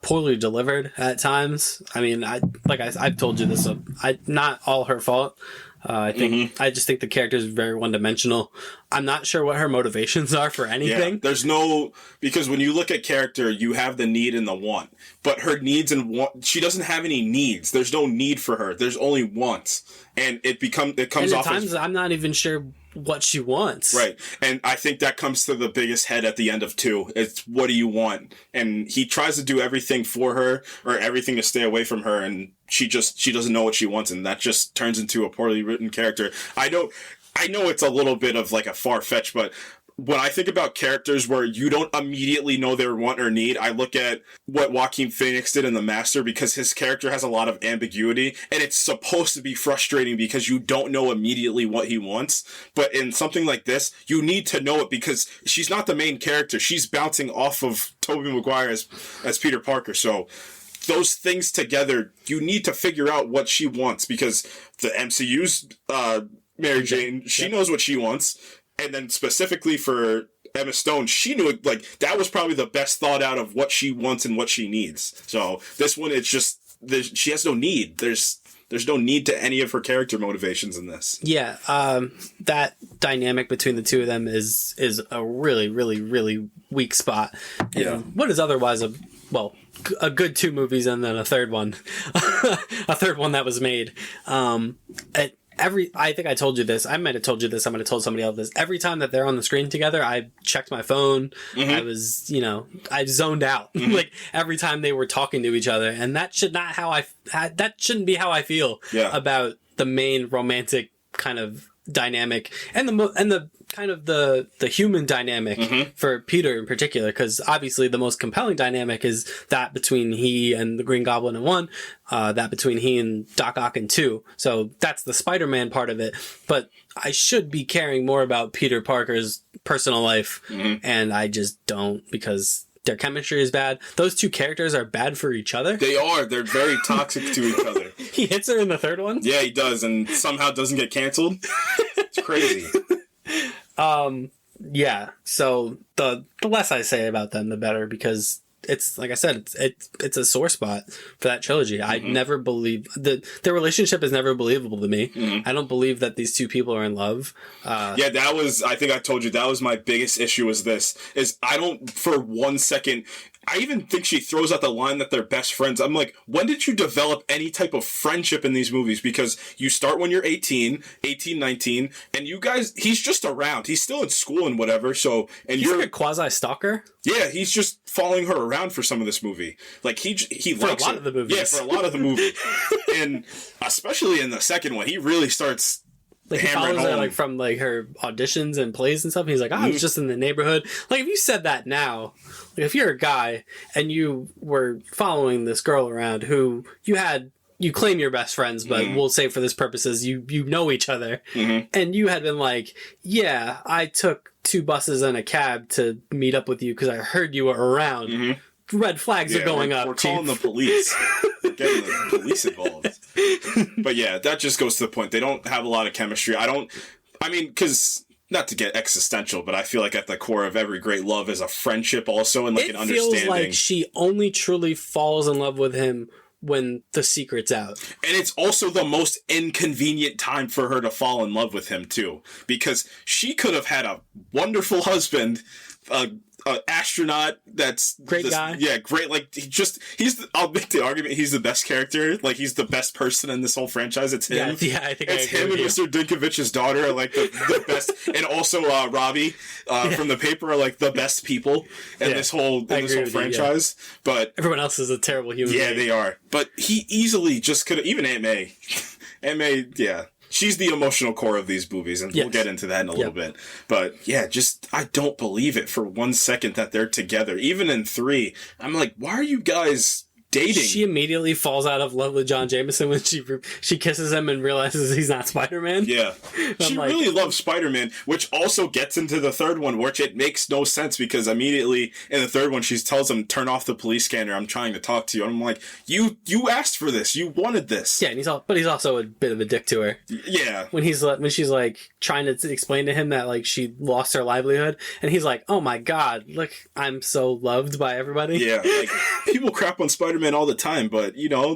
poorly delivered at times. I've told you this. Not all her fault. I just think the character is very one-dimensional. I'm not sure what her motivations are for anything. Yeah, because when you look at character, you have the need and the want. But her needs and want, she doesn't have any needs. There's no need for her. There's only wants. And it comes off. At times, I'm not even sure what she wants. Right. And I think that comes to the biggest head at the end of 2. It's, what do you want? And he tries to do everything for her or everything to stay away from her, and she doesn't know what she wants, and that just turns into a poorly written character. I know it's a little bit of like a far-fetched, but when I think about characters where you don't immediately know their want or need, I look at what Joaquin Phoenix did in The Master, because his character has a lot of ambiguity, and it's supposed to be frustrating because you don't know immediately what he wants. But in something like this, you need to know it because she's not the main character. She's bouncing off of Tobey Maguire as Peter Parker. So those things together, you need to figure out what she wants, because the MCU's Mary Jane, she knows what she wants. And then specifically for Emma Stone, she knew it, like, that was probably the best thought out of what she wants and what she needs. So this one, it's just, she has no need. There's no need to any of her character motivations in this. Yeah, that dynamic between the two of them is a really, really, really weak spot. Yeah. What is otherwise a good 2 movies and then a third one. A third one that was made. I think I told you this. I might have told you this. I might have told somebody else this. Every time that they're on the screen together, I checked my phone. I was, I zoned out. Like every time they were talking to each other, and that shouldn't be how I feel about the main romantic kind of dynamic, and the kind of the human dynamic for Peter in particular, because obviously the most compelling dynamic is that between he and the Green Goblin in 1, that between he and Doc Ock in 2. So that's the Spider-Man part of it. But I should be caring more about Peter Parker's personal life, and I just don't, because their chemistry is bad. Those two characters are bad for each other. They are. They're very toxic to each other. He hits her in the third one? Yeah, he does, and somehow doesn't get canceled. It's crazy. Yeah, so the less I say about them, the better, because it's, like I said, it's a sore spot for that trilogy. I never believe their relationship is never believable to me. I don't believe that these two people are in love. Yeah, that was, I think I told you, that was my biggest issue is I don't, for 1 second, I even think she throws out the line that they're best friends. I'm like, when did you develop any type of friendship in these movies? Because you start when you're 18, 19, and you guys, he's just around. He's still in school and whatever, so... and he's you're like a quasi-stalker? Yeah, he's just following her around for some of this movie. Like, he for likes a lot her. of the movies. Yeah, for a lot of the movie. And especially in the second one, he really starts... like, he follows her, like, from, like, her auditions and plays and stuff. And he's like, I was just in the neighborhood. Like, if you said that now, like, if you're a guy and you were following this girl around who you claim you're best friends, but we'll say for this purposes, you know each other. And you had been like, yeah, I took 2 buses and a cab to meet up with you because I heard you were around. Red flags are going up. We're calling the police. We're getting the police involved. But yeah, that just goes to the point. They don't have a lot of chemistry. Because, not to get existential, but I feel like at the core of every great love is a friendship also, and like an understanding. It feels like she only truly falls in love with him when the secret's out. And it's also the most inconvenient time for her to fall in love with him, too. Because she could have had a wonderful husband, astronaut that's great guy. Yeah, great. Like, I'll make the argument he's the best character. Like, he's the best person in this whole franchise. It's him. Yeah, I think it's him and Mr. Dinkovich's daughter are like the best, and also Robbie from the paper are like the best people in this whole franchise. But everyone else is a terrible human. Yeah, they are. But he easily just could have. Even Aunt May. Aunt May, yeah. She's the emotional core of these movies, and we'll get into that in a little bit. But yeah, I don't believe it for 1 second that they're together. Even in 3, I'm like, why are you guys dating? She immediately falls out of love with John Jameson when she kisses him and realizes he's not Spider-Man. Yeah. She really loves Spider-Man, which also gets into the third one, which it makes no sense because immediately in the third one, she tells him, turn off the police scanner. I'm trying to talk to you. And I'm like, you asked for this. You wanted this. Yeah, and he's also a bit of a dick to her. Yeah. When she's like trying to explain to him that like she lost her livelihood, and he's like, oh my God, look, I'm so loved by everybody. Yeah. Like, people crap on Spider-Man all the time, but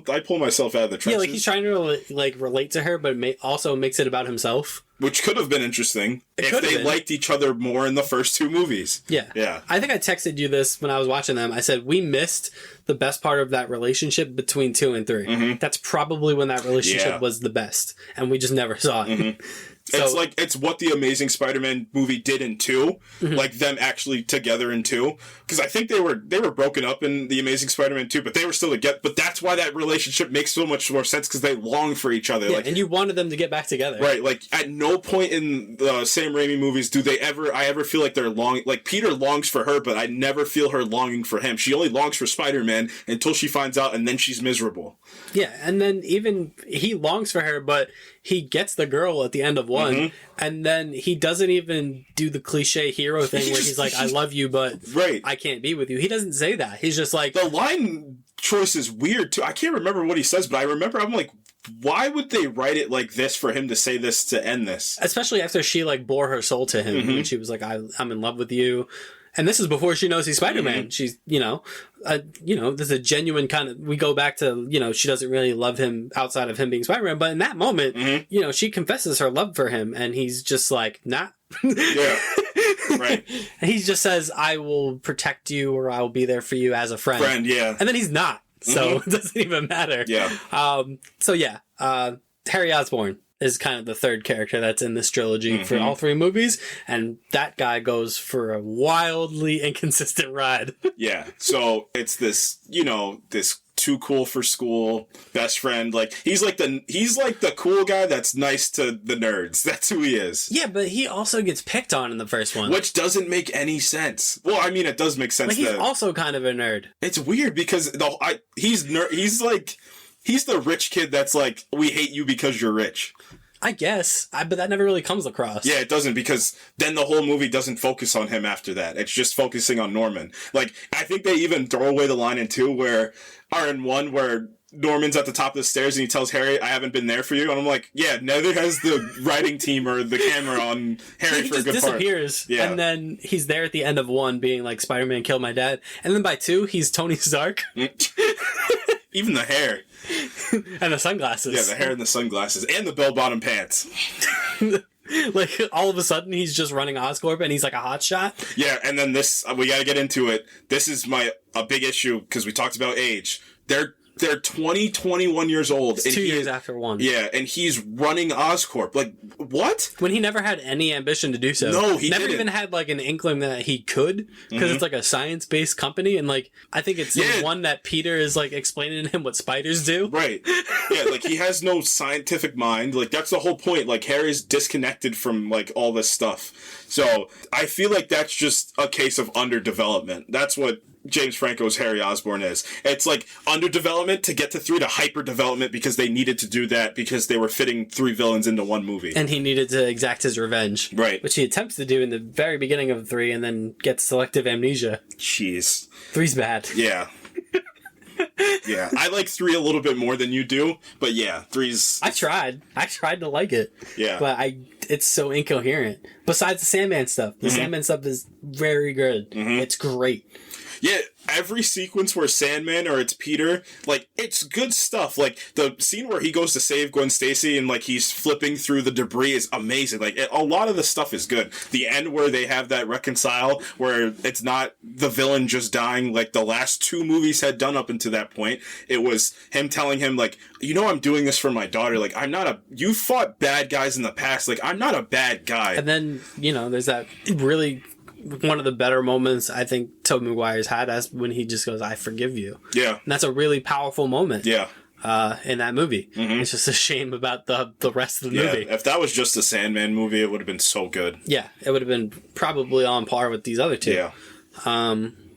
I pull myself out of the trenches. Yeah, like he's trying to relate to her, but also makes it about himself, which could have been interesting if they liked each other more in the first 2 movies. Yeah. I think I texted you this when I was watching them. I said we missed the best part of that relationship between 2 and 3. That's probably when that relationship was the best, and we just never saw it. So, it's what the Amazing Spider-Man movie did in 2, like them actually together in 2. Because I think they were broken up in the Amazing Spider-Man 2, but they were still together. But that's why that relationship makes so much more sense, because they long for each other. Yeah, and you wanted them to get back together, right? Like at no point in the Sam Raimi movies do I ever feel like they're longing. Like Peter longs for her, but I never feel her longing for him. She only longs for Spider-Man until she finds out, and then she's miserable. Yeah, and then even he longs for her, but he gets the girl at the end of 1, and then he doesn't even do the cliche hero thing where he's like, I love you, but I can't be with you. He doesn't say that. He's just like... The line choice is weird, too. I can't remember what he says, but I remember I'm like, why would they write it like this for him to say this to end this? Especially after she, like, bore her soul to him, and she was like, I'm in love with you. And this is before she knows he's Spider-Man. She's, there's a genuine kind of, we go back to, she doesn't really love him outside of him being Spider-Man. But in that moment, she confesses her love for him, and he's just like, nah. Yeah. Right. And he just says, I will protect you, or I will be there for you as a friend. Yeah. And then he's not. So it doesn't even matter. Yeah. Harry Osborn is kind of the third character that's in this trilogy for all 3 movies, and that guy goes for a wildly inconsistent ride. Yeah, so it's this, this too cool for school, best friend. Like he's like the cool guy that's nice to the nerds. That's who he is. Yeah, but he also gets picked on in the first one, which doesn't make any sense. Well, I mean, it does make sense. Like he's also kind of a nerd. It's weird because he's the rich kid that's like, we hate you because you're rich. I guess, but that never really comes across. Yeah, it doesn't, because then the whole movie doesn't focus on him after that. It's just focusing on Norman. Like, I think they even throw away the line in 2 where Norman's at the top of the stairs and he tells Harry, I haven't been there for you. And I'm like, yeah, neither has the writing team or the camera on Harry for a good part. He disappears. Yeah. And then he's there at the end of 1 being like, Spider-Man killed my dad. And then by 2, he's Tony Stark. Even the hair. And the sunglasses. Yeah, the hair and the sunglasses. And the bell-bottom pants. Like, all of a sudden, he's just running Oscorp and he's like a hotshot. Yeah, and then this, we gotta get into it. This is a big issue, because we talked about age. They're 20, 21 years old. It's 2 years after 1. Yeah, and he's running Oscorp. Like, what? When he never had any ambition to do so. No, he never didn't. even had, like, an inkling that he could, because it's, like, a science-based company, and, like, I think it's the one that Peter is, like, explaining to him what spiders do. Right. Yeah, like, he has no scientific mind. Like, that's the whole point. Like, Harry's disconnected from, like, all this stuff. So, I feel like that's just a case of underdevelopment. That's what James Franco's Harry Osborn is. It's like underdevelopment to get to 3 to hyper development, because they needed to do that because they were fitting 3 villains into 1 movie. And he needed to exact his revenge. Right. Which he attempts to do in the very beginning of 3 and then gets selective amnesia. Jeez. 3's bad. Yeah. Yeah. I like 3 a little bit more than you do, but yeah, 3's... I tried to like it. Yeah. But it's so incoherent. Besides the Sandman stuff. The Sandman stuff is very good. It's great. Yeah, every sequence where Sandman or it's Peter, like, it's good stuff. Like, the scene where he goes to save Gwen Stacy and, like, he's flipping through the debris is amazing. Like, a lot of the stuff is good. The end where they have that reconcile, where it's not the villain just dying like the last 2 movies had done up until that point. It was him telling him, like, I'm doing this for my daughter. Like, you fought bad guys in the past. Like, I'm not a bad guy. And then, there's that really... one of the better moments I think Tobey Maguire's had as when he just goes, I forgive you. Yeah. And that's a really powerful moment. Yeah. In that movie. It's just a shame about the rest of the movie. If that was just a Sandman movie, it would have been so good. Yeah. It would have been probably on par with these other 2. Yeah.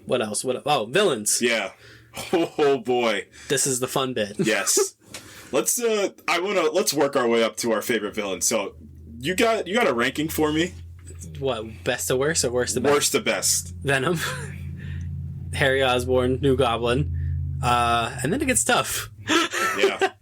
What else? Villains. Yeah. Oh boy. This is the fun bit. Yes. Let's work our way up to our favorite villain. So you got a ranking for me? What, best to worst or worst to best? Worst to best. Venom, Harry Osborn, New Goblin, and then it gets tough. Yeah.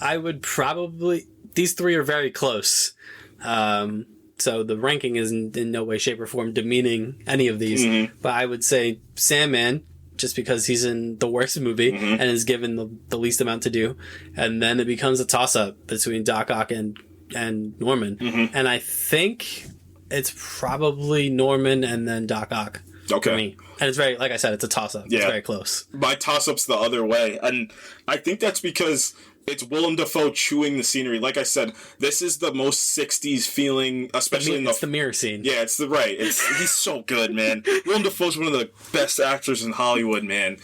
I would probably... These 3 are very close. So the ranking isn't in no way, shape, or form demeaning any of these. But I would say Sandman, just because he's in the worst movie and is given the least amount to do. And then it becomes a toss-up between Doc Ock and Norman. And I think... it's probably Norman and then Doc Ock. Okay. For me. And it's very, like I said, it's a toss-up. Yeah. It's very close. My toss-up's the other way. And I think that's because it's Willem Dafoe chewing the scenery. Like I said, this is the most 60s feeling, especially it's the mirror scene. Yeah, he's so good, man. Willem Dafoe's one of the best actors in Hollywood, man.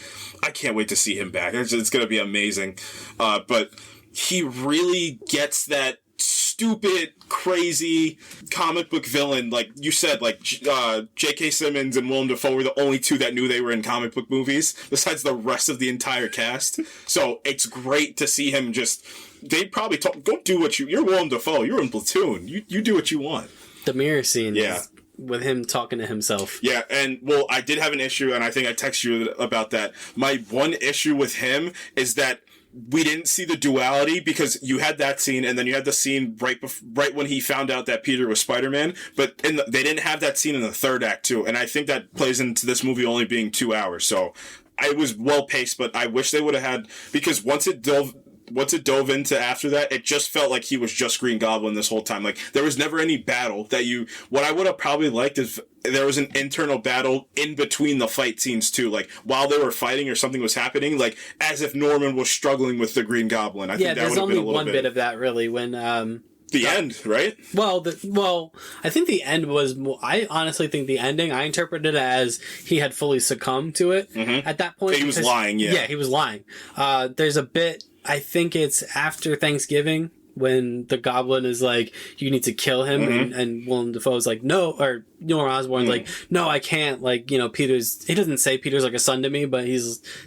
I can't wait to see him back. It's going to be amazing. But he really gets that stupid, crazy comic book villain, like you said, like J.K. Simmons and Willem Dafoe were the only 2 that knew they were in comic book movies, besides the rest of the entire cast. So it's great to see him just... They'd probably talk, go do what you're Willem Dafoe, you're in Platoon, you do what you want. The mirror scene with him talking to himself. Yeah, and, well, I did have an issue, and I think I texted you about that. My one issue with him is that we didn't see the duality, because you had that scene and then you had the scene right when he found out that Peter was Spider-Man, but they didn't have that scene in the 3rd act too, and I think that plays into this movie only being 2 hours. So it was well paced, but I wish they would have had, because once it dove into after that, it just felt like he was just Green Goblin this whole time. Like, there was never any battle what I would have probably liked is there was an internal battle in between the fight scenes too, like while they were fighting or something was happening, like as if Norman was struggling with the Green Goblin. I think that there's would have only been a little one bit of that really when the end, right? Well, I think the end was. I honestly think the ending. I interpreted it as he had fully succumbed to it at that point. He was lying. Yeah, he was lying. There's a bit. I think it's after Thanksgiving when the Goblin is like, "You need to kill him," and Willem Dafoe's like, "No," or Norman Osborn's like, "No, I can't." Like, Peter's. He doesn't say Peter's like a son to me, but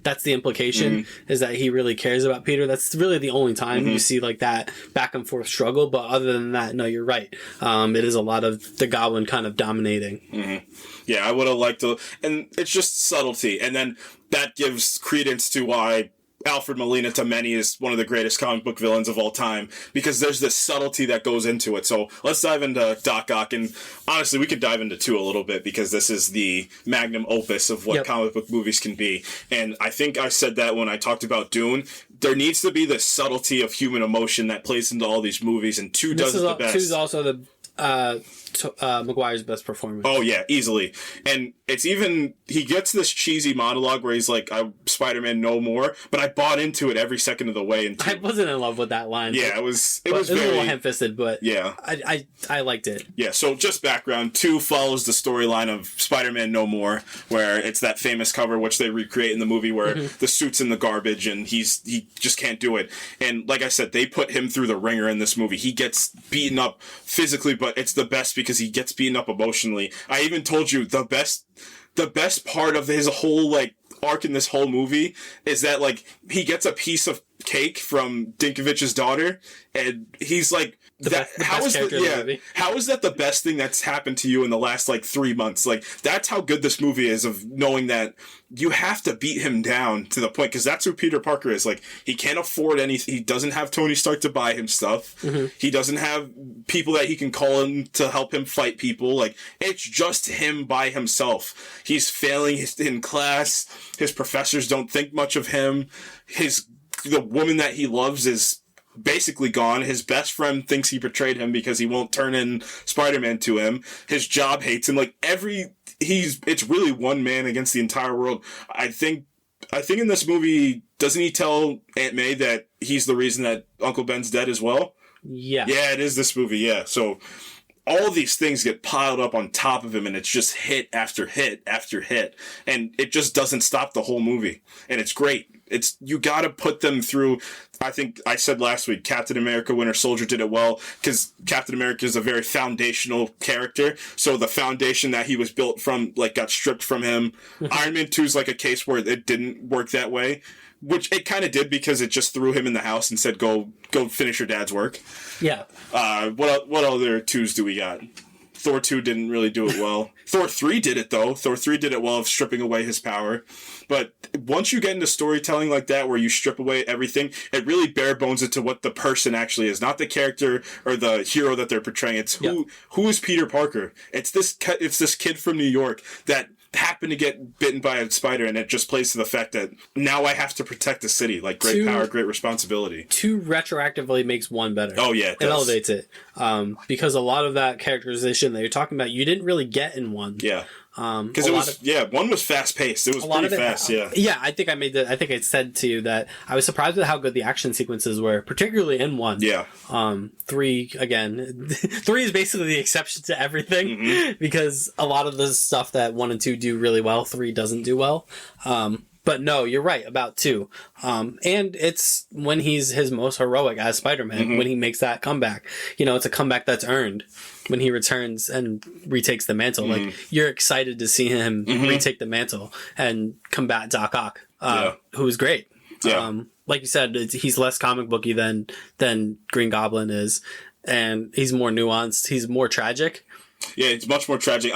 that's the implication is that he really cares about Peter. That's really the only time you see like that back and forth struggle. But other than that, no, you're right. It is a lot of the Goblin kind of dominating. Yeah, I would have liked to, and it's just subtlety, and then that gives credence to why Alfred Molina to many is one of the greatest comic book villains of all time, because there's this subtlety that goes into it. So let's dive into Doc Ock, and honestly, we could dive into 2 a little bit, because this is the magnum opus of what comic book movies can be. And I think I said that when I talked about Dune. There needs to be this subtlety of human emotion that plays into all these movies, and 2 does it the best. 2 is also the Maguire's best performance. Oh yeah, easily. And it's even, he gets this cheesy monologue where he's like, Spider-Man no more, but I bought into it every second of the way. And I wasn't in love with that line. Yeah, it was very, a little ham-fisted, but yeah, I liked it. Yeah, so just background, 2 follows the storyline of Spider-Man No More, where it's that famous cover which they recreate in the movie where the suit's in the garbage and he just can't do it. And like I said, they put him through the ringer in this movie. He gets beaten up physically, but it's the best because he gets beaten up emotionally. I even told you the best part of his whole like arc in this whole movie is that like he gets a piece of cake from Dinkovich's daughter, and he's like, how is that the best thing that's happened to you in the last like 3 months? Like, that's how good this movie is, of knowing that you have to beat him down to the point, because that's who Peter Parker is. Like, he can't afford anything. He doesn't have Tony Stark to buy him stuff. He doesn't have people that he can call in to help him fight people. Like, it's just him by himself. He's failing in class. His professors don't think much of him. The woman that he loves is basically gone. His best friend thinks he betrayed him because he won't turn in Spider-Man to him. His job hates him. Like, it's really one man against the entire world. I think in this movie, doesn't he tell Aunt May that he's the reason that Uncle Ben's dead as well? Yeah. Yeah, it is this movie, yeah. So all these things get piled up on top of him, and it's just hit after hit after hit. And it just doesn't stop the whole movie. And it's great. You gotta put them through. I think I said last week, Captain America Winter Soldier did it well, because Captain America is a very foundational character. So the foundation that he was built from, like, got stripped from him. Iron Man 2 is like a case where it didn't work that way, which it kind of did, because it just threw him in the house and said, go finish your dad's work. Yeah. What other 2s do we got? Thor 2 didn't really do it well. Thor 3 did it, though. Thor 3 did it well, of stripping away his power. But once you get into storytelling like that, where you strip away everything, it really bare bones it to what the person actually is, not the character or the hero that they're portraying. It's who is Peter Parker. It's this kid from New York that happened to get bitten by a spider, and it just plays to the fact that now I have to protect the city. Like, great power, great responsibility. 2 retroactively makes 1 better. Oh yeah, it elevates it. Because a lot of that characterization that you're talking about, you didn't really get in 1. Yeah. Because 1 was fast paced. It was pretty fast. Yeah. I think I said to you that I was surprised with how good the action sequences were, particularly in 1. Yeah. 3 again. 3 is basically the exception to everything, because a lot of the stuff that 1 and 2 do really well, 3 doesn't do well. But no, you're right about 2. And it's when he's his most heroic as Spider-Man, when he makes that comeback. It's a comeback that's earned when he returns and retakes the mantle. Like, you're excited to see him retake the mantle and combat Doc Ock, who is great. Yeah. Like you said, he's less comic booky than Green Goblin is, and he's more nuanced. He's more tragic. Yeah, it's much more tragic.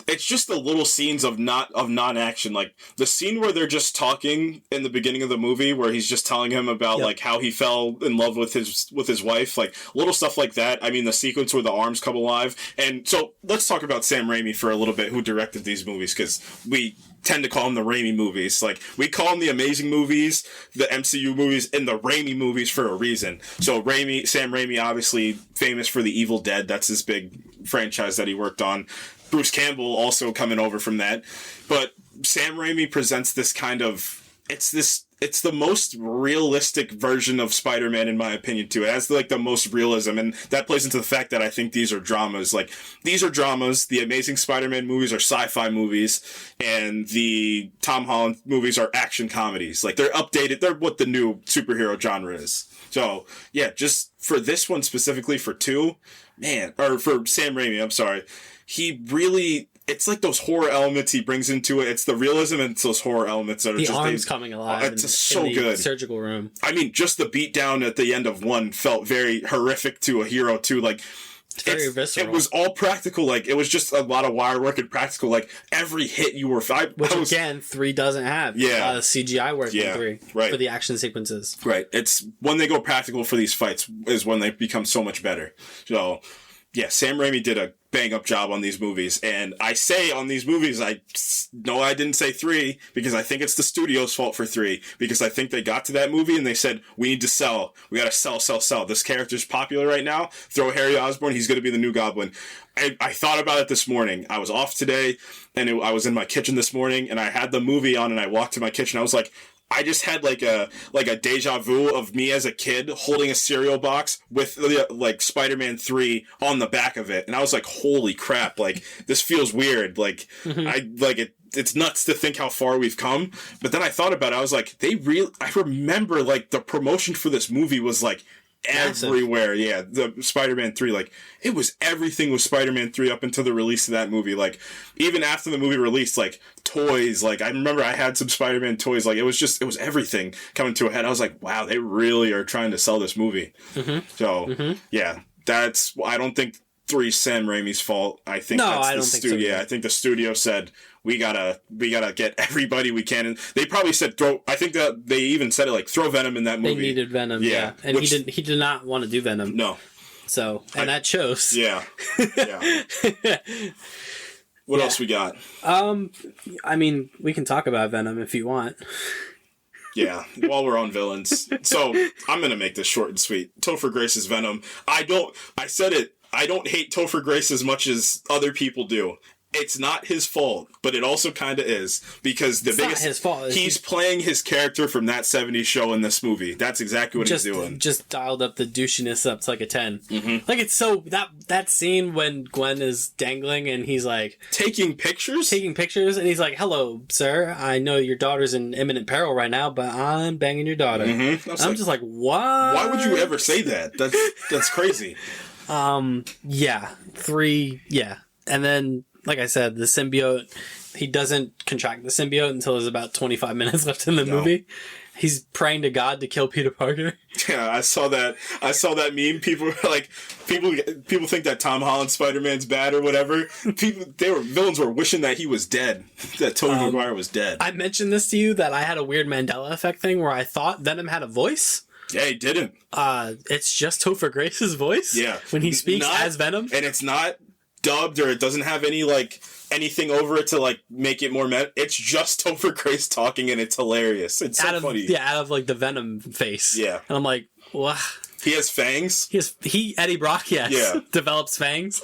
It's just the little scenes of non-action, like the scene where they're just talking in the beginning of the movie, where he's just telling him about like how he fell in love with his wife, like little stuff like that. I mean, the sequence where the arms come alive. And so let's talk about Sam Raimi for a little bit, who directed these movies, because we tend to call them the Raimi movies. Like, we call them the Amazing movies, the MCU movies, and the Raimi movies for a reason. So Sam Raimi, obviously famous for The Evil Dead. That's his big franchise that he worked on. Bruce Campbell also coming over from that. But Sam Raimi presents this kind of, it's this it's the most realistic version of Spider-Man, in my opinion, too. It has, like, the most realism, and that plays into the fact that I think these are dramas. Like, these are dramas. The Amazing Spider-Man movies are sci-fi movies, and the Tom Holland movies are action comedies. Like, they're updated. They're what the new superhero genre is. So, yeah, just for this one specifically, for for Sam Raimi, I'm sorry, he really... It's like those horror elements he brings into it. It's the realism and it's those horror elements that are the arms coming alive. It's so in the good. Surgical room. I mean, just the beatdown at the end of 1 felt very horrific to a hero too. Like, it's very visceral. It was all practical. Like, it was just a lot of wire work and practical. Like, every hit you were... Again, 3 doesn't have. CGI work in 3 right. for the action sequences. Right. It's when they go practical for these fights is when they become so much better. So... yeah, Sam Raimi did a bang-up job on these movies, and I say on these movies, I didn't say 3, because I think it's the studio's fault for 3, because I think they got to that movie and they said, we need to sell. We gotta sell. This character's popular right now. Throw Harry Osborn, he's gonna be the new Goblin. I thought about it this morning. I was off today, and I was in my kitchen this morning, and I had the movie on, and I walked to my kitchen, I was like, I just had like a deja vu of me as a kid holding a cereal box with like Spider-Man 3 on the back of it, and I was like, "Holy crap! Like, this feels weird. Like, it's nuts to think how far we've come." But then I thought about it. I was like, I remember like the promotion for this movie was like everywhere. Yeah, the Spider-Man 3, like, it was everything with Spider-Man 3 up until the release of that movie. Like, even after the movie released, like, toys, like, I remember I had some Spider-Man toys. Like, it was everything coming to a head. I was like, wow, they really are trying to sell this movie. Yeah, I don't think 3's Sam Raimi's fault. I think that's the studio. Yeah, I think the studio said, we gotta get everybody we can. And they probably said I think that they even said it, like, throw Venom in that movie. They needed Venom, yeah. And he did not want to do Venom. No. So, that shows. Yeah. What else we got? I mean, we can talk about Venom if you want. Yeah, while we're on villains. So, I'm gonna make this short and sweet. Topher Grace's Venom. I don't hate Topher Grace as much as other people do. It's not his fault, but it also kind of is, because not his fault. He's playing his character from that 70s show in this movie. That's exactly what he's doing. Just dialed up the douchiness up to like a 10. Like, it's so that scene when Gwen is dangling and he's like taking pictures, and he's like, "Hello, sir. I know your daughter's in imminent peril right now, but I'm banging your daughter." I'm just like, what? Why would you ever say that? That's crazy. 3, and then, like I said, the symbiote, he doesn't contract the symbiote until there's about 25 minutes left in the movie. He's praying to God to kill Peter Parker. Yeah, I saw that meme. People were like, people think that Tom Holland Spider-Man's bad or whatever. Villains were wishing that he was dead, that Tobey Maguire was dead. I mentioned this to you, that I had a weird Mandela effect thing where I thought Venom had a voice. Yeah, he didn't. It's just Topher Grace's voice. Yeah. When he speaks as Venom. And it's not dubbed, or it doesn't have any like anything over it to like make it more it's just Topher Grace talking, and it's hilarious. It's so funny. Out of like the Venom face. Yeah. And I'm like, what? He has fangs? Eddie Brock, yes. Yeah. Develops fangs.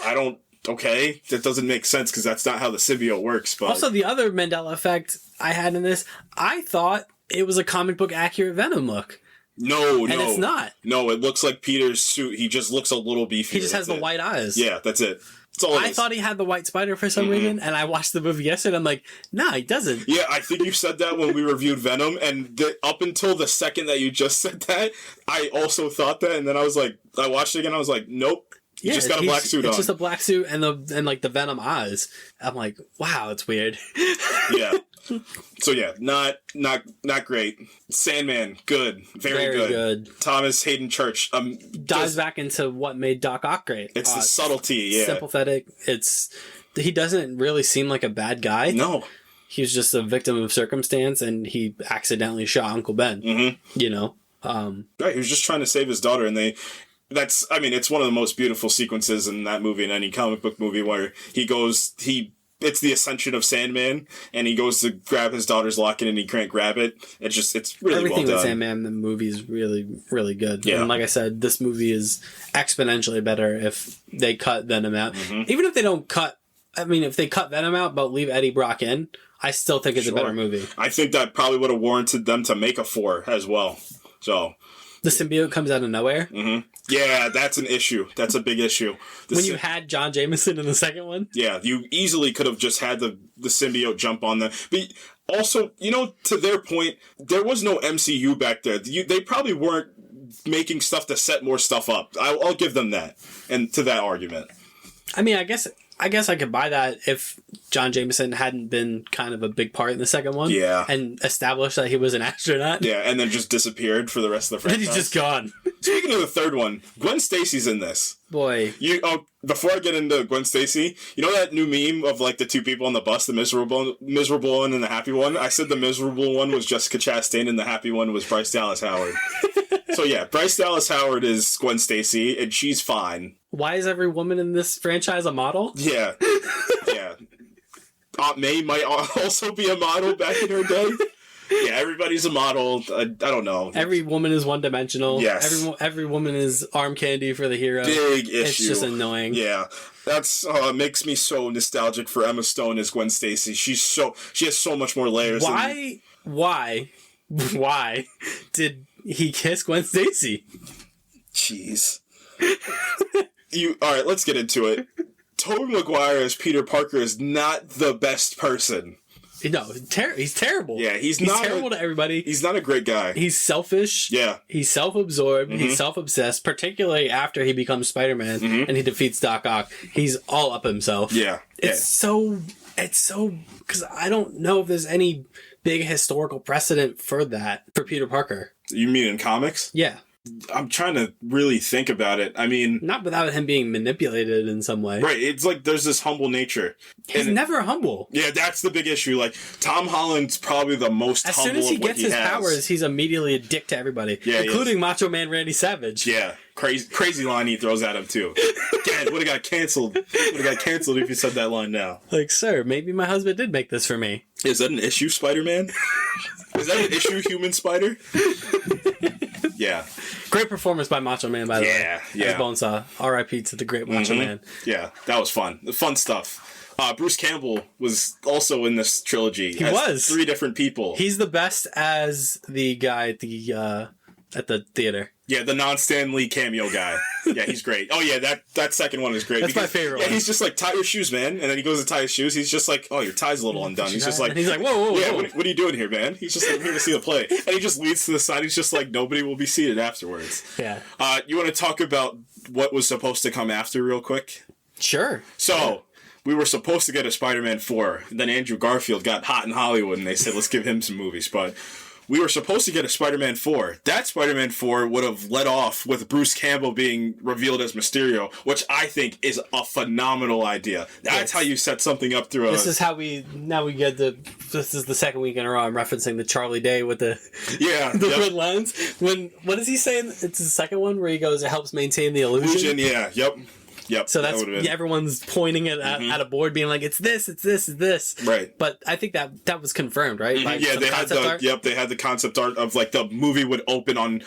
Okay, that doesn't make sense, because that's not how the symbiote works. But also, the other Mandela effect I had in this, I thought it was a comic book accurate Venom look. No. And it's not. No, it looks like Peter's suit. He just looks a little beefy. He just has the white eyes. Yeah, that's it. That's all it is. I thought he had the white spider for some reason, and I watched the movie yesterday, and I'm like, nah, he doesn't. Yeah, I think you said that when we reviewed Venom, and up until the second that you just said that, I also thought that, and then I was like, I watched it again, I was like, nope. He just got a black suit on. It's just a black suit and like the Venom eyes. I'm like, wow, it's weird. Yeah. So yeah, not great. Sandman, good, very good. Thomas Hayden Church dives back into what made Doc Ock great. It's the subtlety, yeah. Sympathetic. He doesn't really seem like a bad guy. No, he's just a victim of circumstance, and he accidentally shot Uncle Ben. You know, right? He was just trying to save his daughter, and it's one of the most beautiful sequences in that movie, in any comic book movie, where it's the ascension of Sandman, and he goes to grab his daughter's locket and he can't grab it. It's really everything well done. With Sandman in the movie is really, really good. Yeah. And like I said, this movie is exponentially better if they cut Venom out. Even if they don't cut I mean, if they cut Venom out but leave Eddie Brock in, I still think it's a better movie. I think that probably would have warranted them to make a 4 as well. So the symbiote comes out of nowhere. Mm-hmm. Yeah, that's an issue. That's a big issue. When you had John Jameson in the second one? Yeah, you easily could have just had the symbiote jump on them. But also, to their point, there was no MCU back there. They probably weren't making stuff to set more stuff up. I'll give them that, and to that argument. I mean, I guess I could buy that if John Jameson hadn't been kind of a big part in the second one. Yeah. And established that he was an astronaut. Yeah, and then just disappeared for the rest of the franchise. And he's just gone. Speaking of the third one, Gwen Stacy's in this. Boy. Before I get into Gwen Stacy, you know that new meme of like the two people on the bus, the miserable one and the happy one? I said the miserable one was Jessica Chastain and the happy one was Bryce Dallas Howard. So yeah, Bryce Dallas Howard is Gwen Stacy, and she's fine. Why is every woman in this franchise a model? Yeah. Yeah. Aunt May might also be a model back in her day. Yeah, everybody's a model. I don't know. Every woman is one-dimensional. Yes. Every woman is arm candy for the hero. Big issue. It's just annoying. Yeah. That's makes me so nostalgic for Emma Stone as Gwen Stacy. She has so much more layers. Why did he kiss Gwen Stacy? Jeez. All right, let's get into it. Tobey Maguire as Peter Parker is not the best person. No, he's terrible. Yeah, he's terrible to everybody. He's not a great guy. He's selfish. Yeah. He's self-absorbed. Mm-hmm. He's self-obsessed, particularly after he becomes Spider-Man and he defeats Doc Ock. He's all up himself. Yeah. It's so, because I don't know if there's any big historical precedent for that, for Peter Parker. You mean in comics? Yeah. I'm trying to really think about it. I mean... Not without him being manipulated in some way. Right. It's like there's this humble nature. He's never humble. Yeah, that's the big issue. Like, Tom Holland's probably the most humble of what he has. As soon as he gets his powers, he's immediately a dick to everybody. Yeah, including Macho Man Randy Savage. Yeah. Crazy line he throws at him, too. Again, would have got canceled. Would have got canceled if you said that line now. Like, sir, maybe my husband did make this for me. Is that an issue, Spider-Man? Is that an issue, Human Spider? Yeah. Great performance by Macho Man, by the way. Yeah. As Bonesaw. R.I.P. to the great Macho Man. Yeah, that was fun. Fun stuff. Bruce Campbell was also in this trilogy. He was. 3 different people. He's the best as the guy at the theater. Yeah, the non-Stan Lee cameo guy. Yeah, he's great. Oh yeah, that second one is great. That's my favorite one. Yeah, he's just like, tie your shoes, man. And then he goes to tie his shoes. He's just like, oh, your tie's a little undone. He's just like, and he's like, whoa. Yeah, what are you doing here, man? He's just like, I'm here to see the play. And he just leads to the side. He's just like, nobody will be seated afterwards. Yeah. You want to talk about what was supposed to come after real quick? Sure. So... We were supposed to get a Spider-Man 4. Then Andrew Garfield got hot in Hollywood, and they said, let's give him some movies. But we were supposed to get a Spider-Man 4. That Spider-Man 4 would have led off with Bruce Campbell being revealed as Mysterio, which I think is a phenomenal idea. That's how you set something up through This is how this is the second week in a row I'm referencing the Charlie Day with the red lines. What is he saying? It's the second one where he goes, it helps maintain the illusion. Yeah, Yep. So that's everyone's pointing it at a board, being like, "It's this, it's this, it's this." Right. But I think that was confirmed, right? Yeah, they had they had the concept art of like the movie would open on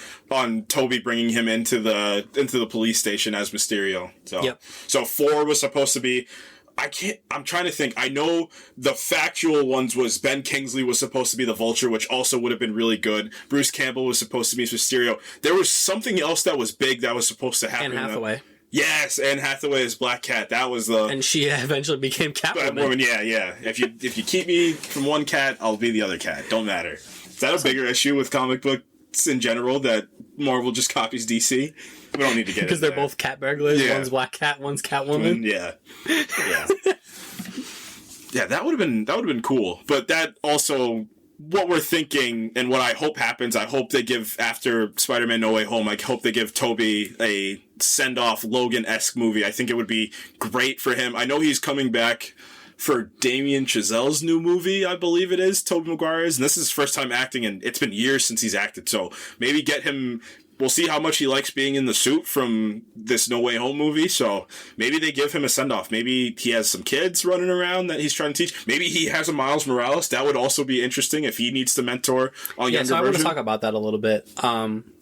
Tobey bringing him into the police station as Mysterio. So 4 was supposed to be. I'm trying to think. I know the factual ones was Ben Kingsley was supposed to be the Vulture, which also would have been really good. Bruce Campbell was supposed to be Mysterio. There was something else that was big that was supposed to happen. Anne Hathaway. Yes, Anne Hathaway is Black Cat. That was and she eventually became Catwoman. Yeah. If you keep me from one cat, I'll be the other cat. Don't matter. Is that a bigger issue with comic books in general that Marvel just copies DC? We don't need to get because they're both cat burglars. Yeah. One's Black Cat, one's Catwoman. Yeah. Yeah, that would have been cool. But that also. What we're thinking and what I hope happens, I hope they give, after Spider-Man No Way Home, I hope they give Tobey a send-off Logan-esque movie. I think it would be great for him. I know he's coming back for Damien Chazelle's new movie, I believe it is, Tobey Maguire's, and this is his first time acting, and it's been years since he's acted, so maybe get him... We'll see how much he likes being in the suit from this No Way Home movie, so maybe they give him a send-off. Maybe he has some kids running around that he's trying to teach. Maybe he has a Miles Morales. That would also be interesting if he needs to mentor a younger version. I want to talk about that a little bit.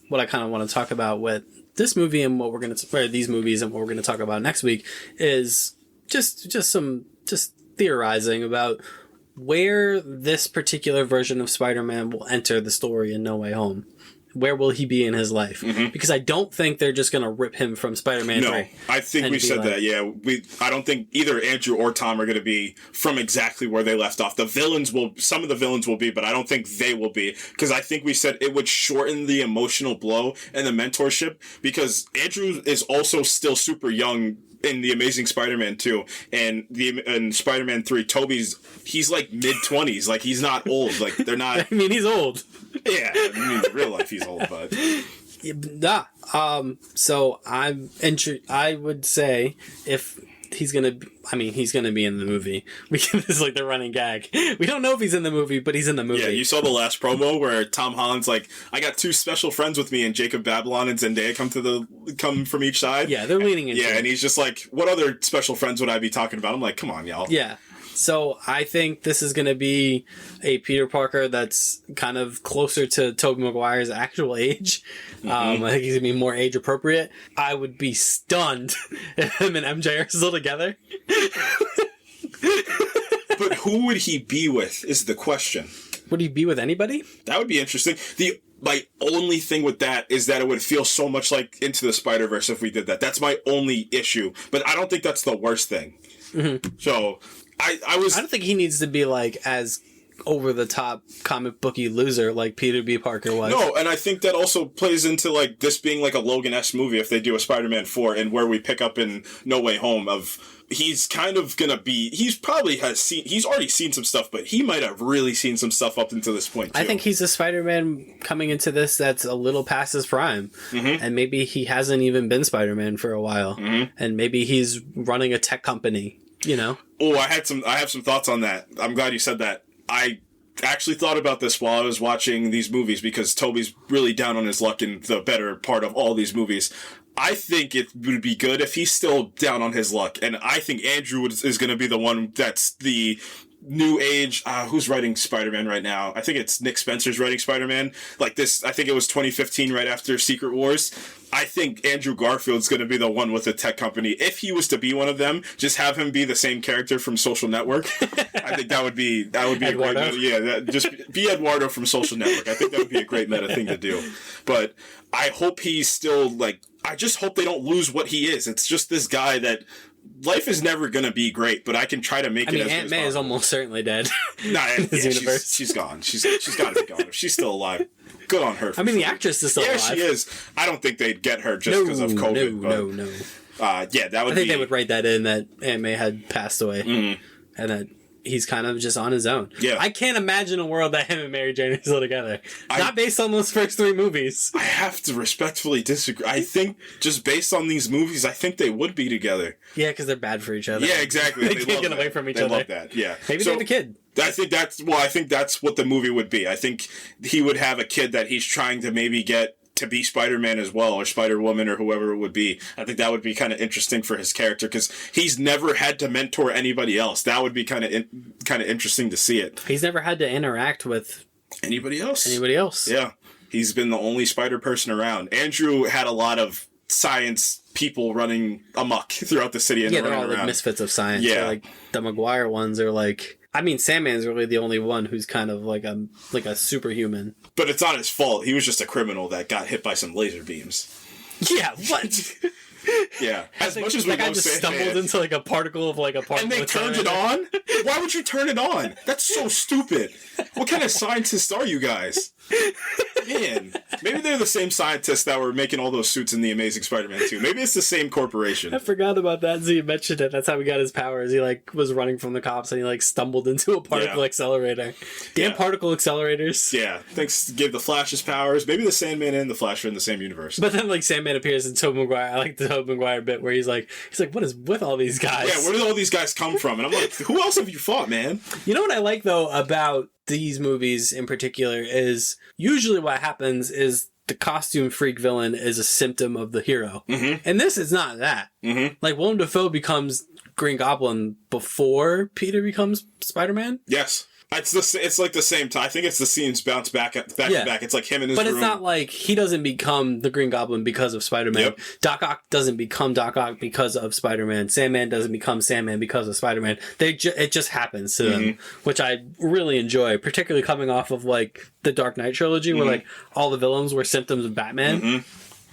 What I kind of want to talk about with this movie and what we're going to... these movies and what we're going to talk about next week is just some just theorizing about where this particular version of Spider-Man will enter the story in No Way Home. Where will he be in his life? Mm-hmm. Because I don't think they're just going to rip him from Spider-Man 3. No, I think we said that, yeah. I don't think either Andrew or Tom are going to be from exactly where they left off. Some of the villains will be, but I don't think they will be. Because I think we said it would shorten the emotional blow and the mentorship. Because Andrew is also still super young in The Amazing Spider-Man 2 and in Spider-Man 3, he's like mid-20s. Like, he's not old. Like, they're not... I mean, he's old. Yeah, I mean, in real life, he's old, but... Yeah. So I would say if he's gonna... he's gonna be in the movie. This is like the running gag. We don't know if he's in the movie, but he's in the movie. Yeah, you saw the last promo where Tom Holland's like, I got 2 special friends with me, and Jacob Babylon and Zendaya come from each side. Yeah, they're leaning into it. And he's just like, what other special friends would I be talking about? I'm like, come on, y'all. Yeah. So I think this is going to be a Peter Parker that's kind of closer to Tobey Maguire's actual age. Mm-hmm. I think he's going to be more age appropriate. I would be stunned if him and MJ are still together. But who would he be with is the question. Would he be with anybody? That would be interesting. My only thing with that is that it would feel so much like Into the Spider-Verse if we did that. That's my only issue. But I don't think that's the worst thing. Mm-hmm. So... I don't think he needs to be like as over the top comic booky loser like Peter B. Parker was. No, and I think that also plays into like this being like a Logan-esque movie if they do a Spider-Man 4 and where we pick up in No Way Home of he's kind of gonna be he's already seen some stuff, but he might have really seen some stuff up until this point too. I think he's a Spider-Man coming into this that's a little past his prime. Mm-hmm. And maybe he hasn't even been Spider-Man for a while. Mm-hmm. And maybe he's running a tech company. You know? Oh, I have some thoughts on that. I'm glad you said that. I actually thought about this while I was watching these movies because Tobey's really down on his luck in the better part of all these movies. I think it would be good if he's still down on his luck, and I think Andrew is going to be the one that's the new age. Who's writing Spider-Man right now? I think it's Nick Spencer's writing Spider-Man. Like this, I think it was 2015, right after Secret Wars. I think Andrew Garfield's going to be the one with the tech company. If he was to be one of them, just have him be the same character from Social Network. I think that would be a great meta. Yeah, just be Eduardo from Social Network. I think that would be a great meta thing to do. But I hope he's still like. I just hope they don't lose what he is. It's just this guy that. Life is never going to be great, but I can try to make it as good as Aunt May is almost certainly dead. Nah, she's gone. She's got to be gone. If she's still alive, good on her. The actress is still alive. Yeah, she is. I don't think they'd get her just because of COVID. No. That would I think they would write that in that Aunt May had passed away. Mm-hmm. And that he's kind of just on his own. Yeah. I can't imagine a world that him and Mary Jane are still together. Not based on those first 3 movies. I have to respectfully disagree. I think just based on these movies, I think they would be together. Yeah, because they're bad for each other. Yeah, exactly. They can't get away from each other. They love that, yeah. Maybe they have a kid. I think that's what the movie would be. I think he would have a kid that he's trying to maybe get to be Spider-Man as well, or Spider-Woman, or whoever it would be. I think that would be kind of interesting for his character, because he's never had to mentor anybody else. That would be kind of interesting to see it. He's never had to interact with anybody else. Yeah. He's been the only spider person around. Andrew had a lot of science people running amok throughout the city. And they're all like misfits of science. Yeah. Like the Maguire ones are like... Sandman's really the only one who's kind of like a superhuman. But it's not his fault. He was just a criminal that got hit by some laser beams. Yeah, what? Yeah. As much as we guy just stumbled into like a particle of like a particle. And they turned it on? Why would you turn it on? That's so stupid. What kind of scientists are you guys? Man, maybe they're the same scientists that were making all those suits in The Amazing Spider-Man 2. Maybe it's the same corporation. I forgot about that until you mentioned it. That's how he got his powers. He like was running from the cops and he like stumbled into a particle accelerator. Damn particle accelerators. Yeah, thanks. Gave the Flash his powers. Maybe the Sandman and the Flash are in the same universe. But then like Sandman appears in Tobey Maguire. I like the Tobey Maguire bit where he's like, what is with all these guys? Yeah, where did all these guys come from? And I'm like, who else have you fought, man? You know what I like though about these movies in particular is usually what happens is the costume freak villain is a symptom of the hero. Mm-hmm. And this is not that. Mm-hmm. Like Willem Dafoe becomes Green Goblin before Peter becomes Spider-Man. Yes. It's like the same time. I think it's the scenes bounce back to back. It's like him in his room. But it's not like he doesn't become the Green Goblin because of Spider-Man. Yep. Doc Ock doesn't become Doc Ock because of Spider-Man. Sandman doesn't become Sandman because of Spider-Man. It just happens to them, which I really enjoy, particularly coming off of like the Dark Knight trilogy, where like all the villains were symptoms of Batman.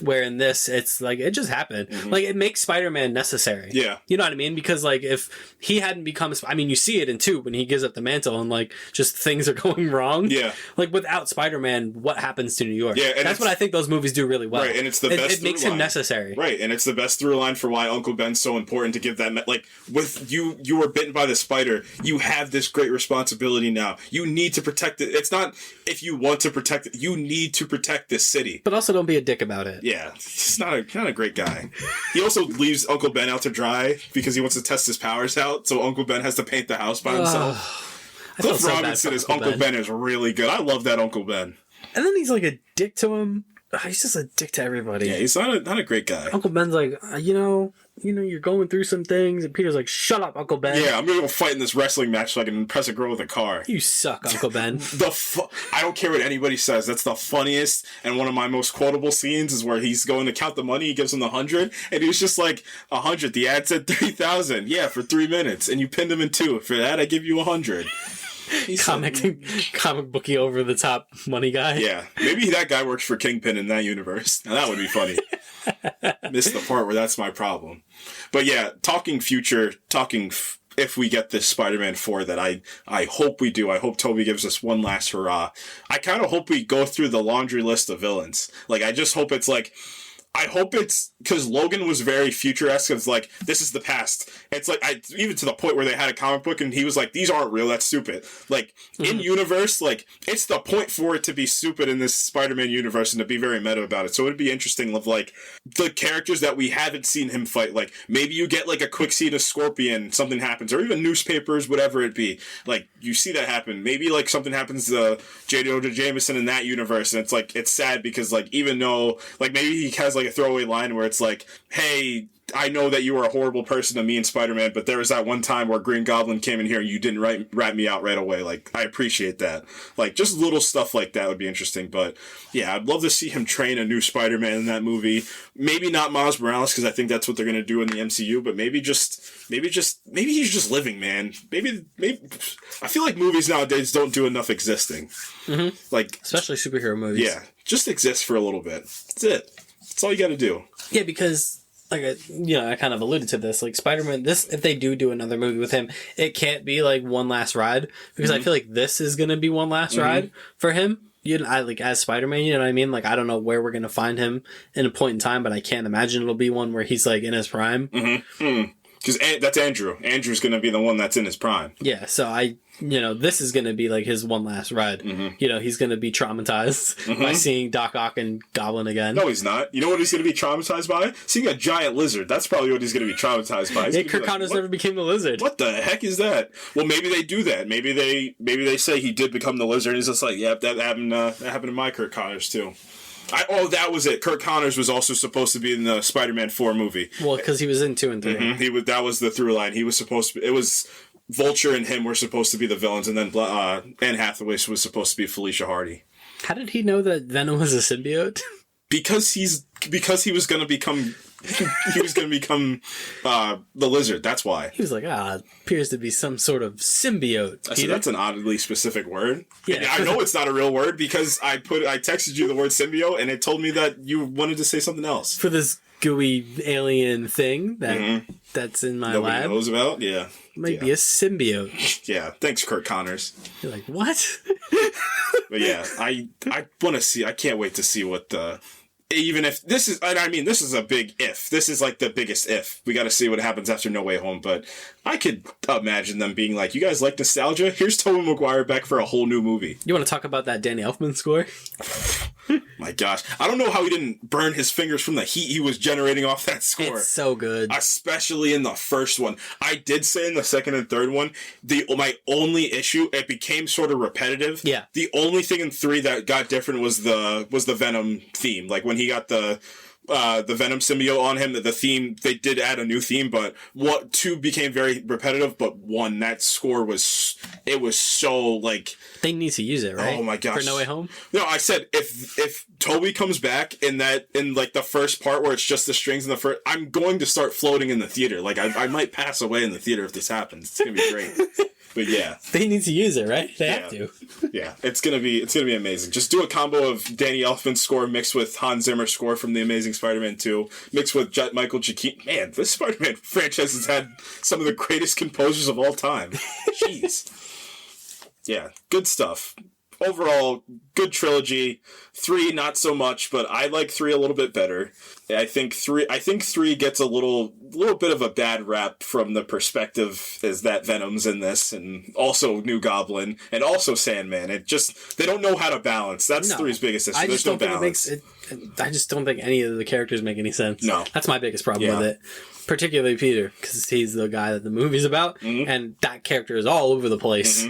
Where in this, it's like, it just happened. Like, it makes Spider-Man necessary. Yeah. You know what I mean? Because, like, if he hadn't become... I mean, you see it in 2 when he gives up the mantle and, like, just things are going wrong. Yeah. Like, without Spider-Man, what happens to New York? Yeah, and that's what I think those movies do really well. Right, and it's the best It makes him necessary. Right, and it's the best through line for why Uncle Ben's so important to give that... Like, with you were bitten by the spider, you have this great responsibility now. You need to protect it. It's not if you want to protect it. You need to protect this city. But also don't be a dick about it. Yeah, he's not a great guy. He also leaves Uncle Ben out to dry because he wants to test his powers out, so Uncle Ben has to paint the house by himself. Cliff Robinson as Uncle Ben is really good. I love that Uncle Ben. And then he's like a dick to him. He's just a dick to everybody. Yeah, he's not a great guy. Uncle Ben's like, you know, you're going through some things, and Peter's like, shut up, Uncle Ben. Yeah, I'm gonna go fight in this wrestling match so I can impress a girl with a car. You suck, Uncle Ben. I don't care what anybody says. That's the funniest and one of my most quotable scenes is where he's going to count the money. He gives him the 100, and he was just like, 100. The ad said 3,000. Yeah, for 3 minutes, and you pinned him in 2. For that, I give you 100. Comic booky over the top money guy. Yeah, maybe that guy works for Kingpin in that universe. Now that would be funny. Missed the part where that's my problem. But yeah, talking future, if we get this Spider-Man 4 that I hope we do. I hope Tobey gives us one last hurrah. I kind of hope we go through the laundry list of villains. Like, I just hope it's like, I hope it's because Logan was very future-esque. It's like, this is the past. It's like, even to the point where they had a comic book and he was like, these aren't real, that's stupid. Like, in universe, like, it's the point for it to be stupid in this Spider-Man universe and to be very meta about it. So it'd be interesting of, like, the characters that we haven't seen him fight. Like, maybe you get, like, a quick scene of Scorpion, something happens, or even newspapers, whatever it be. Like, you see that happen. Maybe, like, something happens to J. Jonah Jameson in that universe, and it's, like, it's sad because, like, even though, like, maybe he has, like, a throwaway line where it's like, hey, I know that you were a horrible person to me and Spider-Man, but there was that one time where Green Goblin came in here and you didn't rat me out right away. Like, I appreciate that. Like, just little stuff like that would be interesting. But yeah, I'd love to see him train a new Spider-Man in that movie. Maybe not Miles Morales, because I think that's what they're going to do in the MCU, but maybe he's just living, man. Maybe I feel like movies nowadays don't do enough existing. Like, especially superhero movies. Yeah, just exist for a little bit. That's it. That's all you got to do. Yeah, because, like, I kind of alluded to this. Like, Spider-Man, if they do another movie with him, it can't be, like, one last ride. Because I feel like this is going to be one last ride for him. As Spider-Man, you know what I mean? Like, I don't know where we're going to find him in a point in time, but I can't imagine it'll be one where he's, like, in his prime. Because that's Andrew. Andrew's going to be the one that's in his prime. Yeah, so this is going to be like his one last ride. He's going to be traumatized by seeing Doc Ock and Goblin again. No, he's not. You know what he's going to be traumatized by? Seeing a giant lizard. That's probably what he's going to be traumatized by. Yeah, Kirk Connors never became the lizard. What the heck is that? Well, maybe they do that. Maybe they say he did become the lizard. And he's just like, yep, that happened to my Kirk Connors too. That was it. Kirk Connors was also supposed to be in the Spider-Man 4 movie. Well, because he was in 2 and 3. That was the through line. He was supposed to be... It was... Vulture and him were supposed to be the villains, and then Anne Hathaway was supposed to be Felicia Hardy. How did he know that Venom was a symbiote? Because he was going to become... he was going to become the lizard. That's why. He was like, appears to be some sort of symbiote. I said, that's an oddly specific word. Yeah, and I know it's not a real word because I texted you the word symbiote and it told me that you wanted to say something else. For this gooey alien thing that's in my Nobody lab. knows about? Yeah. Might be a symbiote. Yeah. Thanks, Kirk Connors. You're like, what? But yeah, I want to see, I can't wait to see what even if this is, I mean, this is a big if. This is like the biggest if. We got to see what happens after No Way Home. But I could imagine them being like, you guys like nostalgia? Here's Tobey Maguire back for a whole new movie. You want to talk about that Danny Elfman score? My gosh. I don't know how he didn't burn his fingers from the heat he was generating off that score. It's so good. Especially in the first one. I did say in the second and third one, my only issue, it became sort of repetitive. Yeah. The only thing in 3 that got different was the Venom theme. Like when he got the Venom symbiote on him, the theme, they did add a new theme, but 2 became very repetitive, but 1, that score was it was so, like... They need to use it, right? Oh my gosh. For No Way Home? No, I said, if Tobey comes back in like, the first part where it's just the strings in the first... I'm going to start floating in the theater. Like, I might pass away in the theater if this happens. It's going to be great. But yeah. They need to use it, right? They have to. Yeah, it's gonna be amazing. Just do a combo of Danny Elfman's score mixed with Hans Zimmer's score from The Amazing Spider-Man 2, mixed with Michael Giacchino. Man, this Spider-Man franchise has had some of the greatest composers of all time. Jeez. Yeah, good stuff. Overall, good trilogy. 3, not so much, but I like 3 a little bit better. I think 3 gets a little bit of a bad rap from the perspective is that Venom's in this, and also New Goblin, and also Sandman. They don't know how to balance. That's 3's biggest issue. There's no balance. I just don't think any of the characters make any sense. No. That's my biggest problem with it. Particularly Peter, because he's the guy that the movie's about, and that character is all over the place.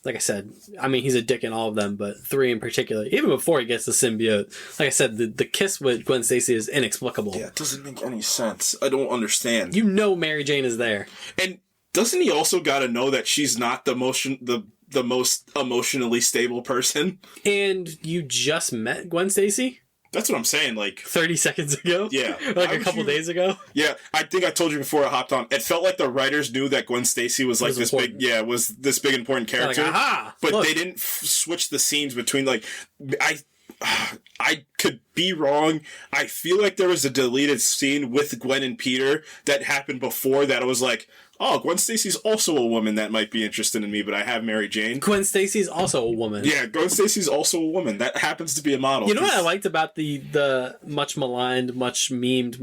Like I said, I mean, he's a dick in all of them, but 3 in particular, even before he gets the symbiote, like I said, the kiss with Gwen Stacy is inexplicable. Yeah, it doesn't make any sense. I don't understand. You know Mary Jane is there. And doesn't he also gotta know that she's not the most emotionally stable person? And you just met Gwen Stacy? That's what I'm saying, like... 30 seconds ago? Yeah. Like a couple days ago? Yeah, I think I told you before I hopped on. It felt like the writers knew that Gwen Stacy was like this important. was this big important character. Like, aha! But Look. they didn't switch the scenes between, like... I could be wrong. I feel like there was a deleted scene with Gwen and Peter that happened before that it was like... Oh, Gwen Stacy's also a woman that might be interested in me, but I have Mary Jane. Gwen Stacy's also a woman. Yeah, Gwen Stacy's also a woman. That happens to be a model. You know what I liked about the much maligned, much memed,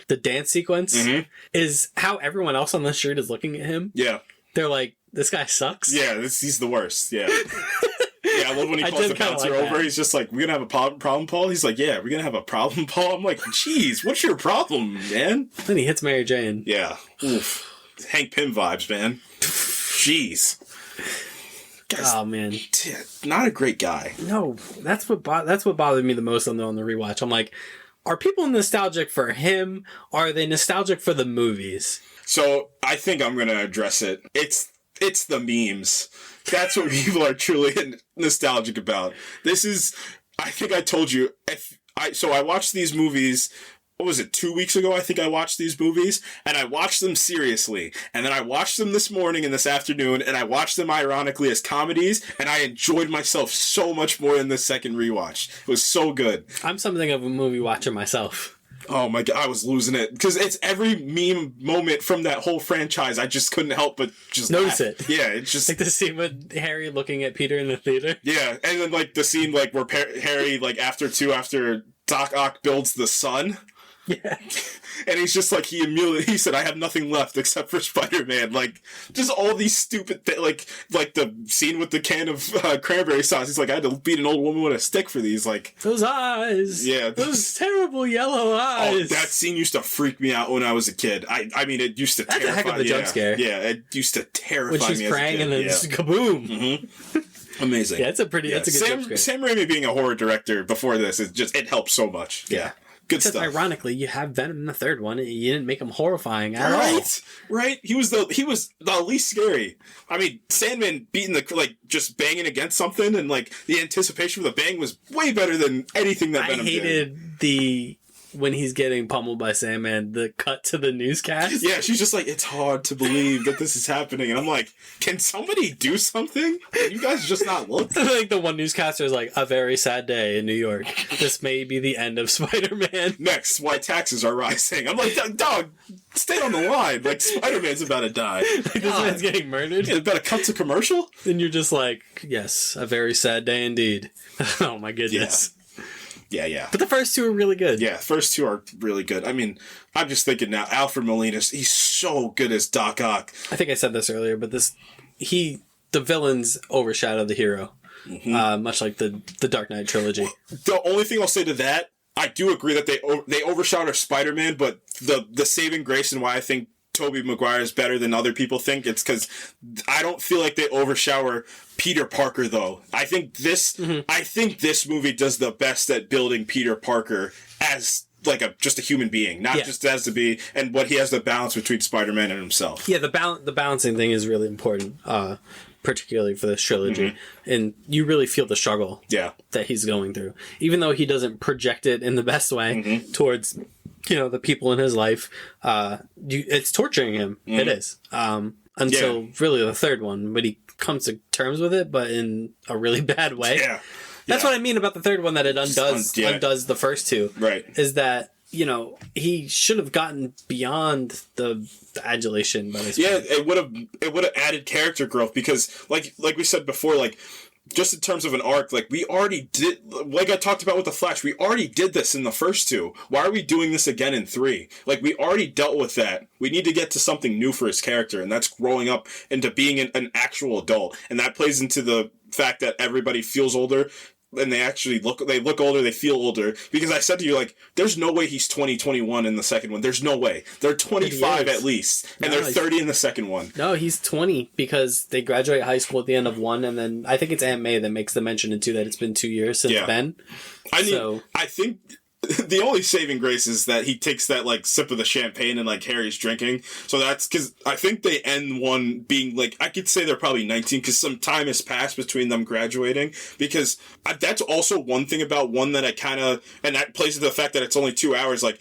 the dance sequence? Is how everyone else on the street is looking at him. Yeah. They're like, this guy sucks. Yeah, he's the worst. Yeah. Yeah, I love when he calls the bouncer over. That. He's just like, we're going to have a problem, Paul? He's like, yeah, we're going to have a problem, Paul? I'm like, jeez, what's your problem, man? Then he hits Mary Jane. Yeah. Oof. Hank Pym vibes, man. Jeez. Guys, oh man, not a great guy. No, that's what bothered me the most on the rewatch. I'm like, are people nostalgic for him? Or are they nostalgic for the movies? So I think I'm gonna address it. It's the memes. That's what people are truly nostalgic about. This is. I think I told you. I watched these movies. What was it, 2 weeks ago? I think I watched these movies, and I watched them seriously. And then I watched them this morning and this afternoon, and I watched them ironically as comedies, and I enjoyed myself so much more in this second rewatch. It was so good. I'm something of a movie watcher myself. Oh my God, I was losing it. Because it's every meme moment from that whole franchise. I just couldn't help but just notice laugh. it. Yeah, it's just... Like the scene with Harry looking at Peter in the theater. Yeah, and then like the scene like where Harry, like after Doc Ock builds the sun... Yeah. And he's just like, he said, I have nothing left except for Spider-Man. Like, just all these stupid things. Like the scene with the can of cranberry sauce. He's like, I had to beat an old woman with a stick for these. Like, those eyes. Yeah. Those terrible yellow eyes. Oh, that scene used to freak me out when I was a kid. I mean, it used to terrify me. That's a heck of a jump scare. Yeah, it used to terrify me. When she's praying and then just kaboom. Mm-hmm. Amazing. Yeah, it's a good jump scare. Sam Raimi being a horror director before this, it helps so much. Yeah. Good stuff. Ironically, you have Venom in the third one, and you didn't make him horrifying at all. Right? He was the least scary. I mean, Sandman beating just banging against something, and like the anticipation for the bang was way better than anything that Venom did. I hated when he's getting pummeled by Sandman, the cut to the newscast. Yeah, she's just like, it's hard to believe that this is happening. And I'm like, can somebody do something? Can you guys just not look? Like the one newscaster is like, a very sad day in New York. This may be the end of Spider-Man. Next, why taxes are rising. I'm like, dog, stay on the line. Like, Spider-Man's about to die. Like, this man's getting murdered. Yeah, about to cut to commercial? Then you're just like, yes, a very sad day indeed. Oh my goodness. Yeah. But the first two are really good. Yeah, the first two are really good. I mean, I'm just thinking now, Alfred Molina, he's so good as Doc Ock. I think I said this earlier, but the villains overshadow the hero. Mm-hmm. Much like the Dark Knight trilogy. The only thing I'll say to that, I do agree that they overshadow Spider-Man, but the saving grace and why I think Tobey Maguire is better than other people think, it's because I don't feel like they overshadow Peter Parker, though. I think this movie does the best at building Peter Parker as like just a human being, not just as to be, and what he has to balance between Spider-Man and himself. Yeah, the balancing thing is really important, particularly for this trilogy. And you really feel the struggle that he's going through. Even though he doesn't project it in the best way towards, the people in his life, it's torturing him. It is. Until really the third one, but he comes to terms with it, but in a really bad way. Yeah. That's what I mean about the third one, that it undoes the first two. Right. Is that, he should have gotten beyond the adulation by this point. It would have added character growth, because like we said before, like, just in terms of an arc, like, we already did, like I talked about with The Flash, we already did this in the first two. Why are we doing this again in 3? Like, we already dealt with that. We need to get to something new for his character, and that's growing up into being an actual adult. And that plays into the fact that everybody feels older, and they actually look older, they feel older. Because I said to you, like, there's no way he's 20, 21 in the second one. There's no way. They're 25 at least. And they're 30 in the second one. No, he's 20 because they graduate high school at the end of 1, and then I think it's Aunt May that makes the mention in 2 that it's been 2 years since Ben. I think the only saving grace is that he takes that, like, sip of the champagne and, like, Harry's drinking. So that's because I think they end 1 being, like, I could say they're probably 19 because some time has passed between them graduating. Because that's also one thing about 1 that I kind of, and that plays into the fact that it's only 2 hours, like,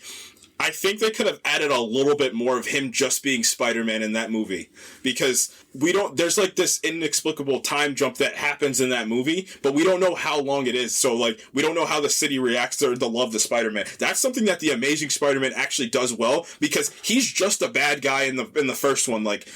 I think they could have added a little bit more of him just being Spider-Man in that movie. Because there's like this inexplicable time jump that happens in that movie, but we don't know how long it is. So, like, we don't know how the city reacts to the love to Spider-Man. That's something that the Amazing Spider-Man actually does well, because he's just a bad guy in the first one. Like,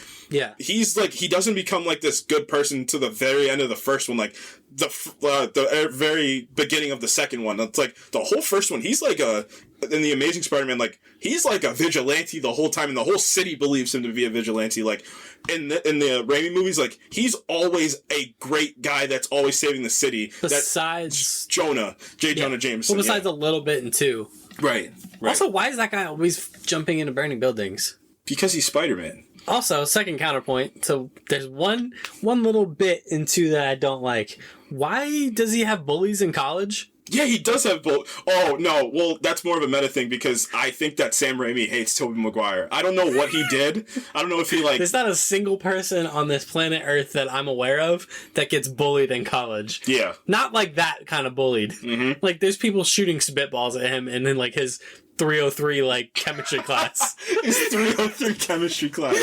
he's like, he doesn't become like this good person to the very end of the first one. Like, the very beginning of the second one. It's like the whole first one, he's like in the Amazing Spider-Man, like, he's like a vigilante the whole time, and the whole city believes him to be a vigilante. Like, in the Raimi movies, like, he's always a great guy that's always saving the city. Besides Jonah Jameson. Well, besides a little bit in 2. Right. Also, why is that guy always jumping into burning buildings? Because he's Spider-Man. Also, second counterpoint. So there's one little bit in 2 that I don't like. Why does he have bullies in college? Yeah, he does have Oh, no. Well, that's more of a meta thing, because I think that Sam Raimi hates Tobey Maguire. I don't know what he did. I don't know if he, like... There's not a single person on this planet Earth that I'm aware of that gets bullied in college. Yeah. Not like that kind of bullied. Mm-hmm. Like, there's people shooting spitballs at him, and then, like, his 303, like, chemistry class. His 303 chemistry class.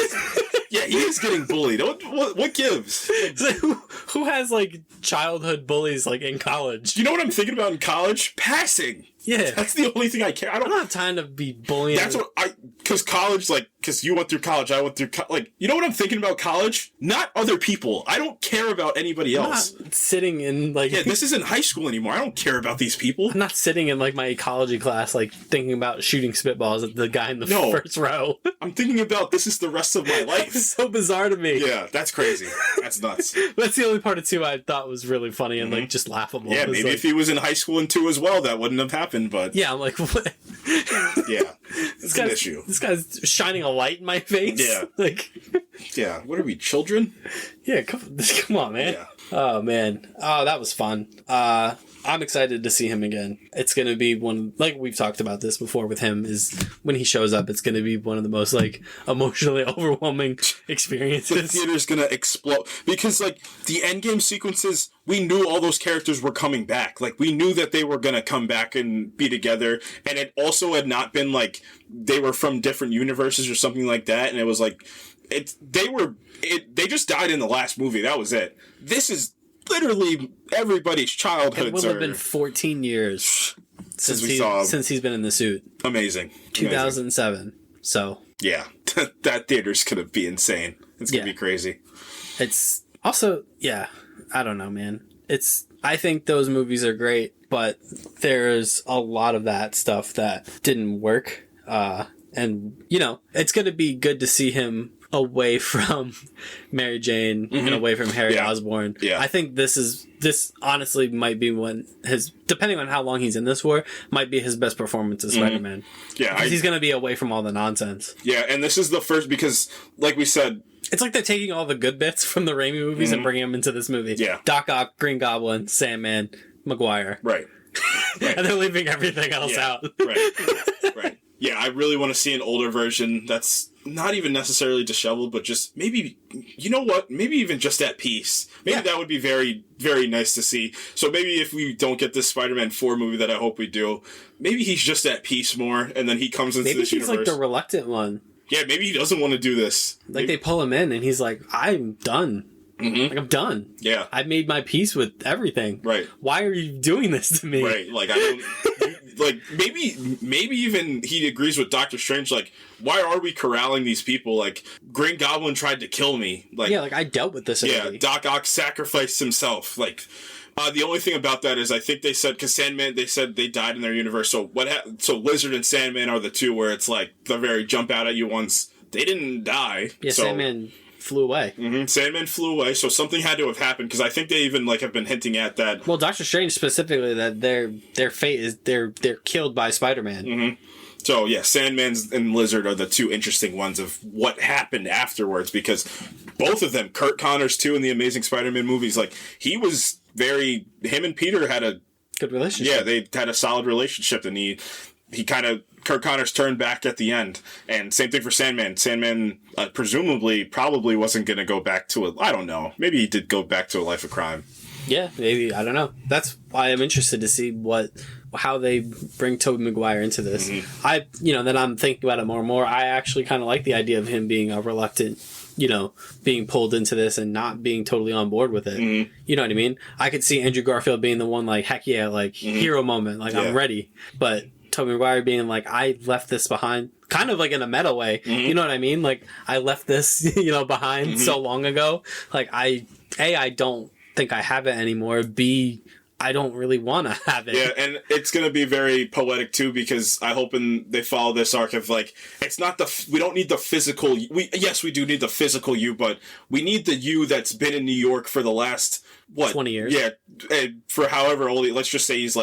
Yeah, he is getting bullied. What gives? So who has, like, childhood bullies, like, in college? You know what I'm thinking about in college? Passing. Yeah. That's the only thing I care. I don't have time to be bullying. That's what because college, like, because you went through college, I went through, like, you know what I'm thinking about college? Not other people. I don't care about anybody else. I'm not sitting in, like... Yeah, this isn't high school anymore. I don't care about these people. I'm not sitting in, like, my ecology class, like, thinking about shooting spitballs at the guy in the first row. I'm thinking about this is the rest of my life. It's so bizarre to me. Yeah, that's crazy. That's nuts. That's the only part of 2 I thought was really funny and, like, just laughable. Yeah, maybe, like, if he was in high school in 2 as well, that wouldn't have happened, but... Yeah, I'm like, what? Yeah, it's an issue. This guy's shining a light in my face. Yeah. Like... Yeah, what are we, children? Yeah, come on, man. Yeah. Oh, man. Oh, that was fun. I'm excited to see him again. It's going to be one, like we've talked about this before with him, is when he shows up, it's going to be one of the most, like, emotionally overwhelming experiences. The theater's going to explode. Because, like, the endgame sequences, we knew all those characters were coming back. Like, we knew that they were going to come back and be together. And it also had not been, like, they were from different universes or something like that. And it was, like, they just died in the last movie. That was it. This is literally everybody's childhood. It will have been 14 years since he's been in the suit. Amazing. 2007. Amazing. So yeah, that theater's gonna be insane. It's gonna be crazy. It's also I don't know, man. I think those movies are great, but there's a lot of that stuff that didn't work. And it's gonna be good to see him away from Mary Jane and away from Harry Osborn. Yeah. I think this honestly might be depending on how long he's in this for, might be his best performance as Spider-Man. Yeah. Because he's going to be away from all the nonsense. Yeah, and this is the first, because, like we said... It's like they're taking all the good bits from the Raimi movies and bringing them into this movie. Yeah. Doc Ock, Green Goblin, Sandman, Maguire. Right. And they're leaving everything else out. Right. Yeah, I really want to see an older version that's not even necessarily disheveled, but just maybe, you know what? Maybe even just at peace. Maybe that would be very, very nice to see. So maybe if we don't get this Spider-Man 4 movie that I hope we do, maybe he's just at peace more, and then he comes into this universe. Maybe he's like the reluctant one. Yeah, maybe he doesn't want to do this. Like they pull him in and he's like, I'm done. Mm-hmm. Like, I'm done. Yeah. I made my peace with everything. Right. Why are you doing this to me? Right. Like, I don't... like, maybe even he agrees with Doctor Strange, like, why are we corralling these people? Like, Green Goblin tried to kill me. Like, yeah, like, I dealt with this already. Yeah, Doc Ock sacrificed himself. Like... the only thing about that is I think they said, because Sandman, they said they died in their universe. So so Lizard and Sandman are the two where it's like the very jump out at you ones. They didn't die. Yeah, so, Sandman flew away. Mm-hmm, Sandman flew away, so something had to have happened, because I think they even like have been hinting at that. Well, Doctor Strange specifically, that their fate is they're killed by Spider-Man. Mm-hmm. So yeah, Sandman and Lizard are the two interesting ones of what happened afterwards, because both of them, Kurt Connors too in the Amazing Spider-Man movies, like him and Peter had a good relationship. Yeah, they had a solid relationship, and he kind of, Kurt Connors turned back at the end, and same thing for Sandman. Sandman probably wasn't going to go back to it. I don't know. Maybe he did go back to a life of crime. Yeah, maybe. I don't know. That's why I'm interested to see how they bring Tobey Maguire into this. Mm-hmm. Then I'm thinking about it more and more. I actually kind of like the idea of him being a reluctant, being pulled into this and not being totally on board with it. Mm-hmm. You know what I mean? I could see Andrew Garfield being the one like, heck yeah, like hero moment, like I'm ready. But Tobey Maguire being like, I left this behind, kind of like in a meta way. Mm-hmm. You know what I mean? Like I left this, behind so long ago. Like I don't think I have it anymore. B, I don't really want to have it. Yeah, and it's going to be very poetic too, because I hope they follow this arc of like, it's not we don't need the physical, yes, we do need the physical you, but we need the you that's been in New York for the last, 20 years. Yeah, for however old, let's just say he's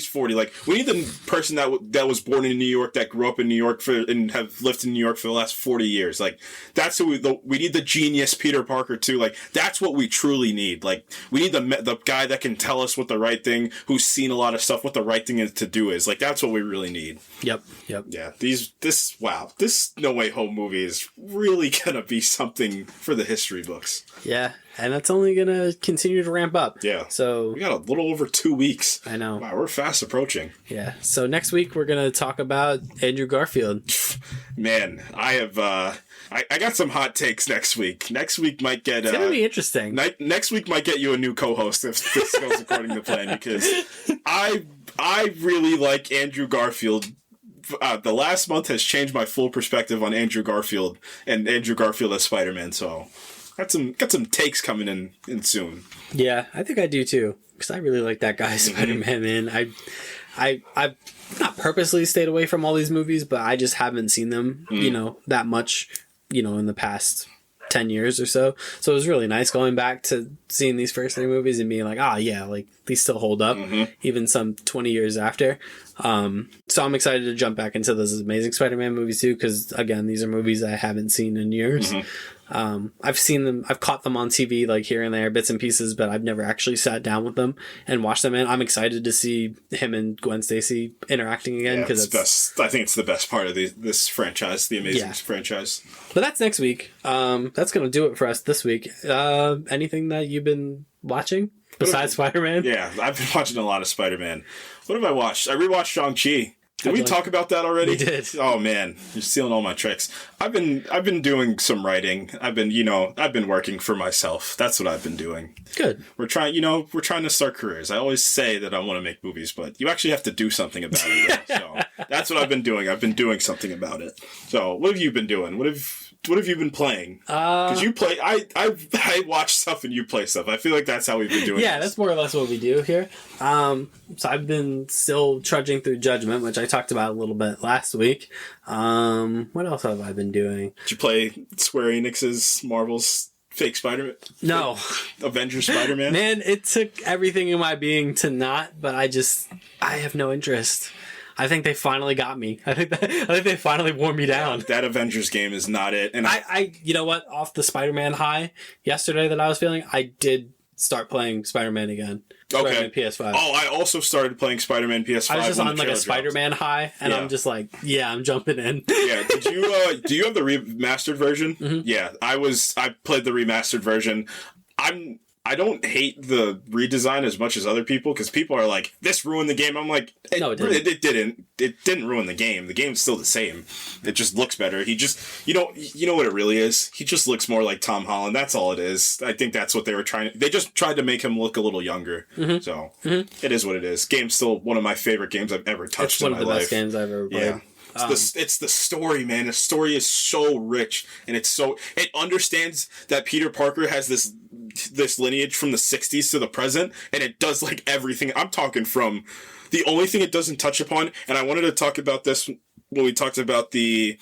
40. Like, we need the person that was born in New York, that grew up in New York and have lived in New York for the last 40 years. Like, that's who we need the genius Peter Parker too. Like, that's what we truly need. Like, we need the guy that can tell us what the right thing, who's seen a lot of stuff, what the right thing to do is. Like, that's what we really need. Yep. Yeah, this No Way Home movie is really gonna be something for the history books. Yeah. And it's only going to continue to ramp up. Yeah. So we got a little over 2 weeks. I know. Wow, we're fast approaching. Yeah. So next week we're going to talk about Andrew Garfield. Man, I have I got some hot takes next week. Next week might get... It's going to be interesting. Next week might get you a new co-host if this goes according to plan, because I really like Andrew Garfield. The last month has changed my full perspective on Andrew Garfield and Andrew Garfield as Spider-Man, so... Got some takes coming in soon. Yeah, I think I do too, because I really like that guy, Spider-Man. Man, I've not purposely stayed away from all these movies, but I just haven't seen them, that much, in the past 10 years or so. So it was really nice going back to seeing these first 3 movies and being like, like these still hold up, even some 20 years after. So I'm excited to jump back into those Amazing Spider-Man movies too, because again, these are movies I haven't seen in years. I've seen them, I've caught them on TV like here and there, bits and pieces, but I've never actually sat down with them and watched them. And I'm excited to see him and Gwen Stacy interacting again, because I think it's the best part of this franchise, the Amazing franchise. But that's next week. That's gonna do it for us this week. Anything that you've been watching besides Spider-Man? Yeah, I've been watching a lot of Spider-Man. What have I watched? I rewatched Shang-Chi. Did we talk about that already? We did. Oh man, you're stealing all my tricks. I've been doing some writing. I've been working for myself. That's what I've been doing. Good. We're trying to start careers. I always say that I want to make movies, but you actually have to do something about it. So that's what I've been doing. I've been doing something about it. So what have you been doing? What have you been playing? Because you play, I watch stuff and you play stuff. I feel like that's how we've been doing. Yeah, that's more or less what we do here. So I've been still trudging through Judgment, which I talked about a little bit last week. What else have I been doing? Did you play Square Enix's Marvel's fake Spider-Man? No. Avengers Spider-Man? Man, it took everything in my being to not, but I have no interest. I think they finally got me. I think they finally wore me down. That Avengers game is not it. And I you know what? Off the Spider-Man high yesterday that I was feeling, I did start playing Spider-Man again. Okay. Spider-Man PS5. Oh, I also started playing Spider-Man PS5. I was just when on the like a trailer dropped. Spider-Man high, and I'm just like, yeah, I'm jumping in. Yeah. Did you? Do you have the remastered version? Mm-hmm. Yeah, I played the remastered version. I don't hate the redesign as much as other people, because people are like, this ruined the game. I'm like, No, it didn't. It didn't. It didn't ruin the game. The game's still the same. It just looks better. He just, you know what it really is? He just looks more like Tom Holland. That's all it is. I think that's what they were they just tried to make him look a little younger. Mm-hmm. So, It is what it is. Game's still one of my favorite games I've ever touched in my life. It's one of the best games I've ever played. Yeah. It's the story, man. The story is so rich, and it understands that Peter Parker has this lineage from the 60s to the present, and it does like everything. I'm talking from the only thing it doesn't touch upon, and I wanted to talk about this when we talked about the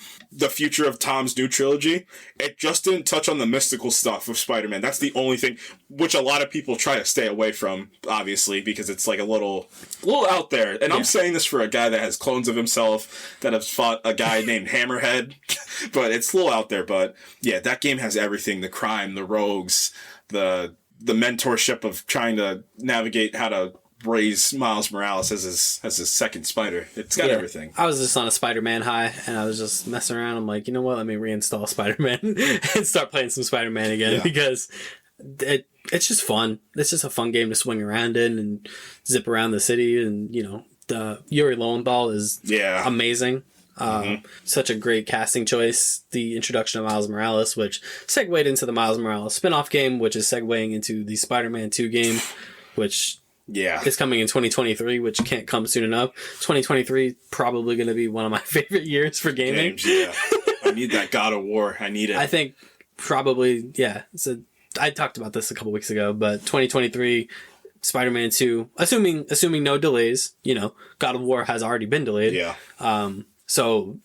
future of Tom's new trilogy. It just didn't touch on the mystical stuff of Spider-Man. That's the only thing, which a lot of people try to stay away from, obviously, because it's like a little out there. And I'm saying this for a guy that has clones of himself, that has fought a guy named Hammerhead, but it's a little out there. But yeah, that game has everything: the crime, the rogues, the mentorship of trying to navigate how to raise Miles Morales as his second Spider. It's got everything. I was just on a Spider-Man high, and I was just messing around. I'm like, you know what? Let me reinstall Spider-Man and start playing some Spider-Man again, because it's just fun. It's just a fun game to swing around in and zip around the city. And, the Yuri Lowenthal is amazing. Such a great casting choice. The introduction of Miles Morales, which segued into the Miles Morales spin-off game, which is segueing into the Spider-Man 2 game, which is coming in 2023, which can't come soon enough. 2023 probably going to be one of my favorite years for gaming. I need that God of War. I need it. I think probably, So I talked about this a couple weeks ago, but 2023, Spider-Man 2, assuming no delays, God of War has already been delayed. Yeah. So,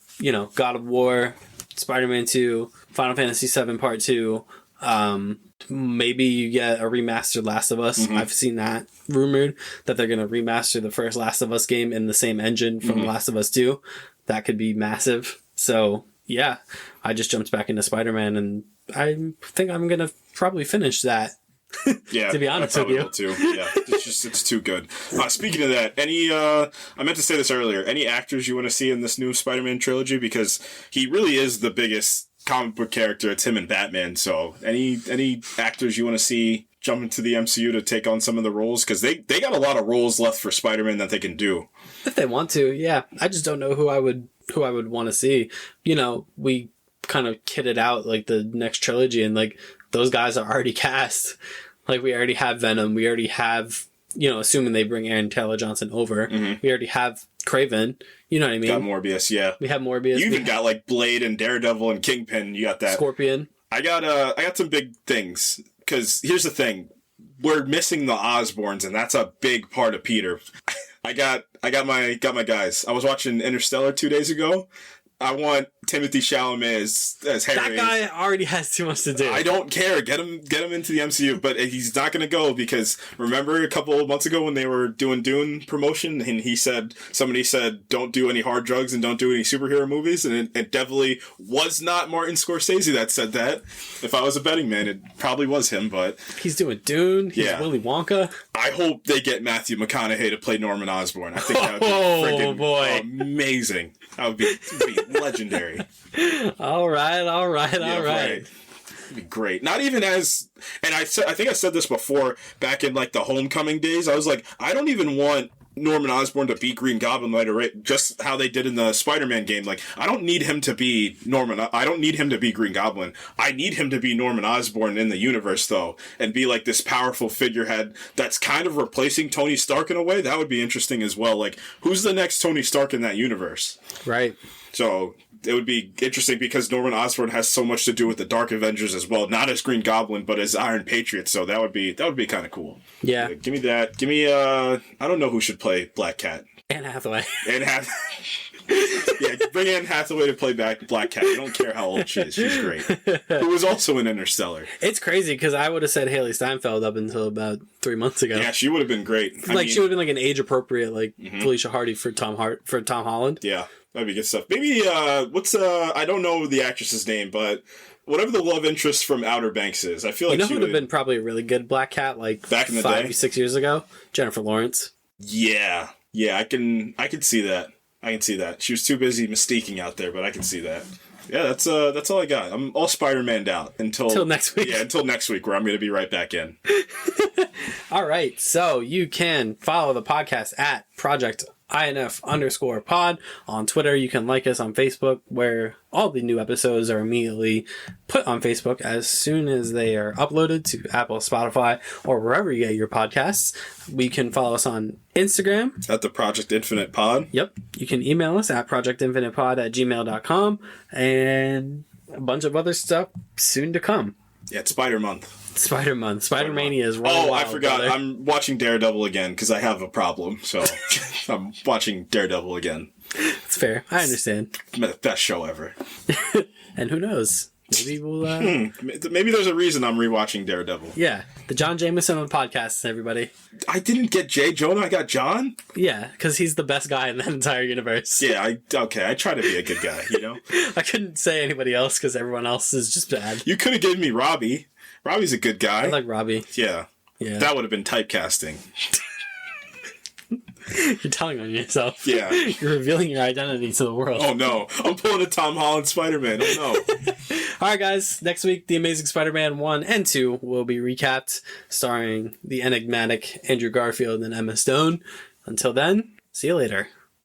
God of War, Spider-Man 2, Final Fantasy VII Part 2, maybe you get a remastered Last of Us. Mm-hmm. I've seen that rumored, that they're going to remaster the first Last of Us game in the same engine from Last of Us 2. That could be massive. So, yeah, I just jumped back into Spider-Man, and I think I'm going to probably finish that. Yeah, to be honest with you. Too. Yeah, it's too good. Speaking of that, I meant to say this earlier, any actors you want to see in this new Spider-Man trilogy? Because he really is the biggest comic book character. It's him and Batman. So any actors you want to see jump into the MCU to take on some of the roles? Because they got a lot of roles left for Spider-Man that they can do. If they want to, yeah. I just don't know who I would want to see. We kind of kitted out like the next trilogy, and like those guys are already cast. Like, we already have Venom. We already have, assuming they bring Aaron Taylor Johnson over, we already have Kraven. You know what I mean? Got Morbius, yeah. We have Morbius. You even got like Blade and Daredevil and Kingpin. You got that. Scorpion. I got some big things, because here's the thing: we're missing the Osborns, and that's a big part of Peter. I got my guys. I was watching Interstellar 2 days ago. I want Timothée Chalamet as Harry. That guy already has too much to do. I don't care. Get him into the MCU, but he's not going to go, because remember a couple of months ago when they were doing Dune promotion, and somebody said don't do any hard drugs and don't do any superhero movies, and it definitely was not Martin Scorsese that said that. If I was a betting man, it probably was him, but he's doing Dune. He's Willy Wonka. I hope they get Matthew McConaughey to play Norman Osborn. I think that would be freaking amazing. That would be legendary. All right. It'd be great. Not even as, and I think I said this before back in like the Homecoming days. I was like, I don't even want Norman Osborn to beat Green Goblin right away, just how they did in the Spider-Man game. Like, I don't need him to be Norman. I don't need him to be Green Goblin. I need him to be Norman Osborn in the universe, though, and be like this powerful figurehead that's kind of replacing Tony Stark in a way. That would be interesting as well. Like, who's the next Tony Stark in that universe? Right. So it would be interesting, because Norman Osborn has so much to do with the Dark Avengers as well. Not as Green Goblin, but as Iron Patriot. So that would be kind of cool. Yeah. Give me that. Give me I don't know who should play Black Cat. Anne Hathaway. Yeah, bring Anne Hathaway to play back Black Cat. I don't care how old she is. She's great. Who was also in Interstellar. It's crazy, because I would have said Haley Steinfeld up until about 3 months ago. Yeah, she would have been great. She would have been like an age appropriate, like Felicia Hardy for Tom Holland. Yeah. That'd be good stuff. Maybe, I don't know the actress's name, but whatever the love interest from Outer Banks is. I feel like You know she who would have been probably a really good Black Cat, like back in the 5 day? or 6 years ago? Jennifer Lawrence. Yeah, I can see that. I can see that. She was too busy mystiquing out there, but I can see that. Yeah, that's all I got. I'm all Spider-Man'd out until next week. Yeah, until next week, where I'm going to be right back in. All right, so you can follow the podcast at Project INF_pod on Twitter. You can like us on Facebook, where all the new episodes are immediately put on Facebook as soon as they are uploaded to Apple, Spotify, or wherever you get your podcasts. We can follow us on Instagram At the Project Infinite Pod. Yep. You can email us at projectinfinitepod@gmail.com, and a bunch of other stuff soon to come. Yeah, it's Spider Month. Spider Month. Spider-Mania is running wild, I forgot. brother. I'm watching Daredevil again because I have a problem. So I'm watching Daredevil again. It's fair. I understand. Best show ever. And who knows? Maybe we'll... Maybe there's a reason I'm rewatching Daredevil. Yeah. The John Jameson of podcasts, everybody. I didn't get J. Jonah. I got John. Yeah, because he's the best guy in that entire universe. Yeah, I try to be a good guy, you know? I couldn't say anybody else because everyone else is just bad. You could have given me Robbie. Robbie's a good guy. I like Robbie. Yeah. Yeah. That would have been typecasting. You're telling on yourself. Yeah. You're revealing your identity to the world. Oh, no. I'm pulling a Tom Holland Spider-Man. Oh, no. All right, guys. Next week, The Amazing Spider-Man 1 and 2 will be recapped, starring the enigmatic Andrew Garfield and Emma Stone. Until then, see you later.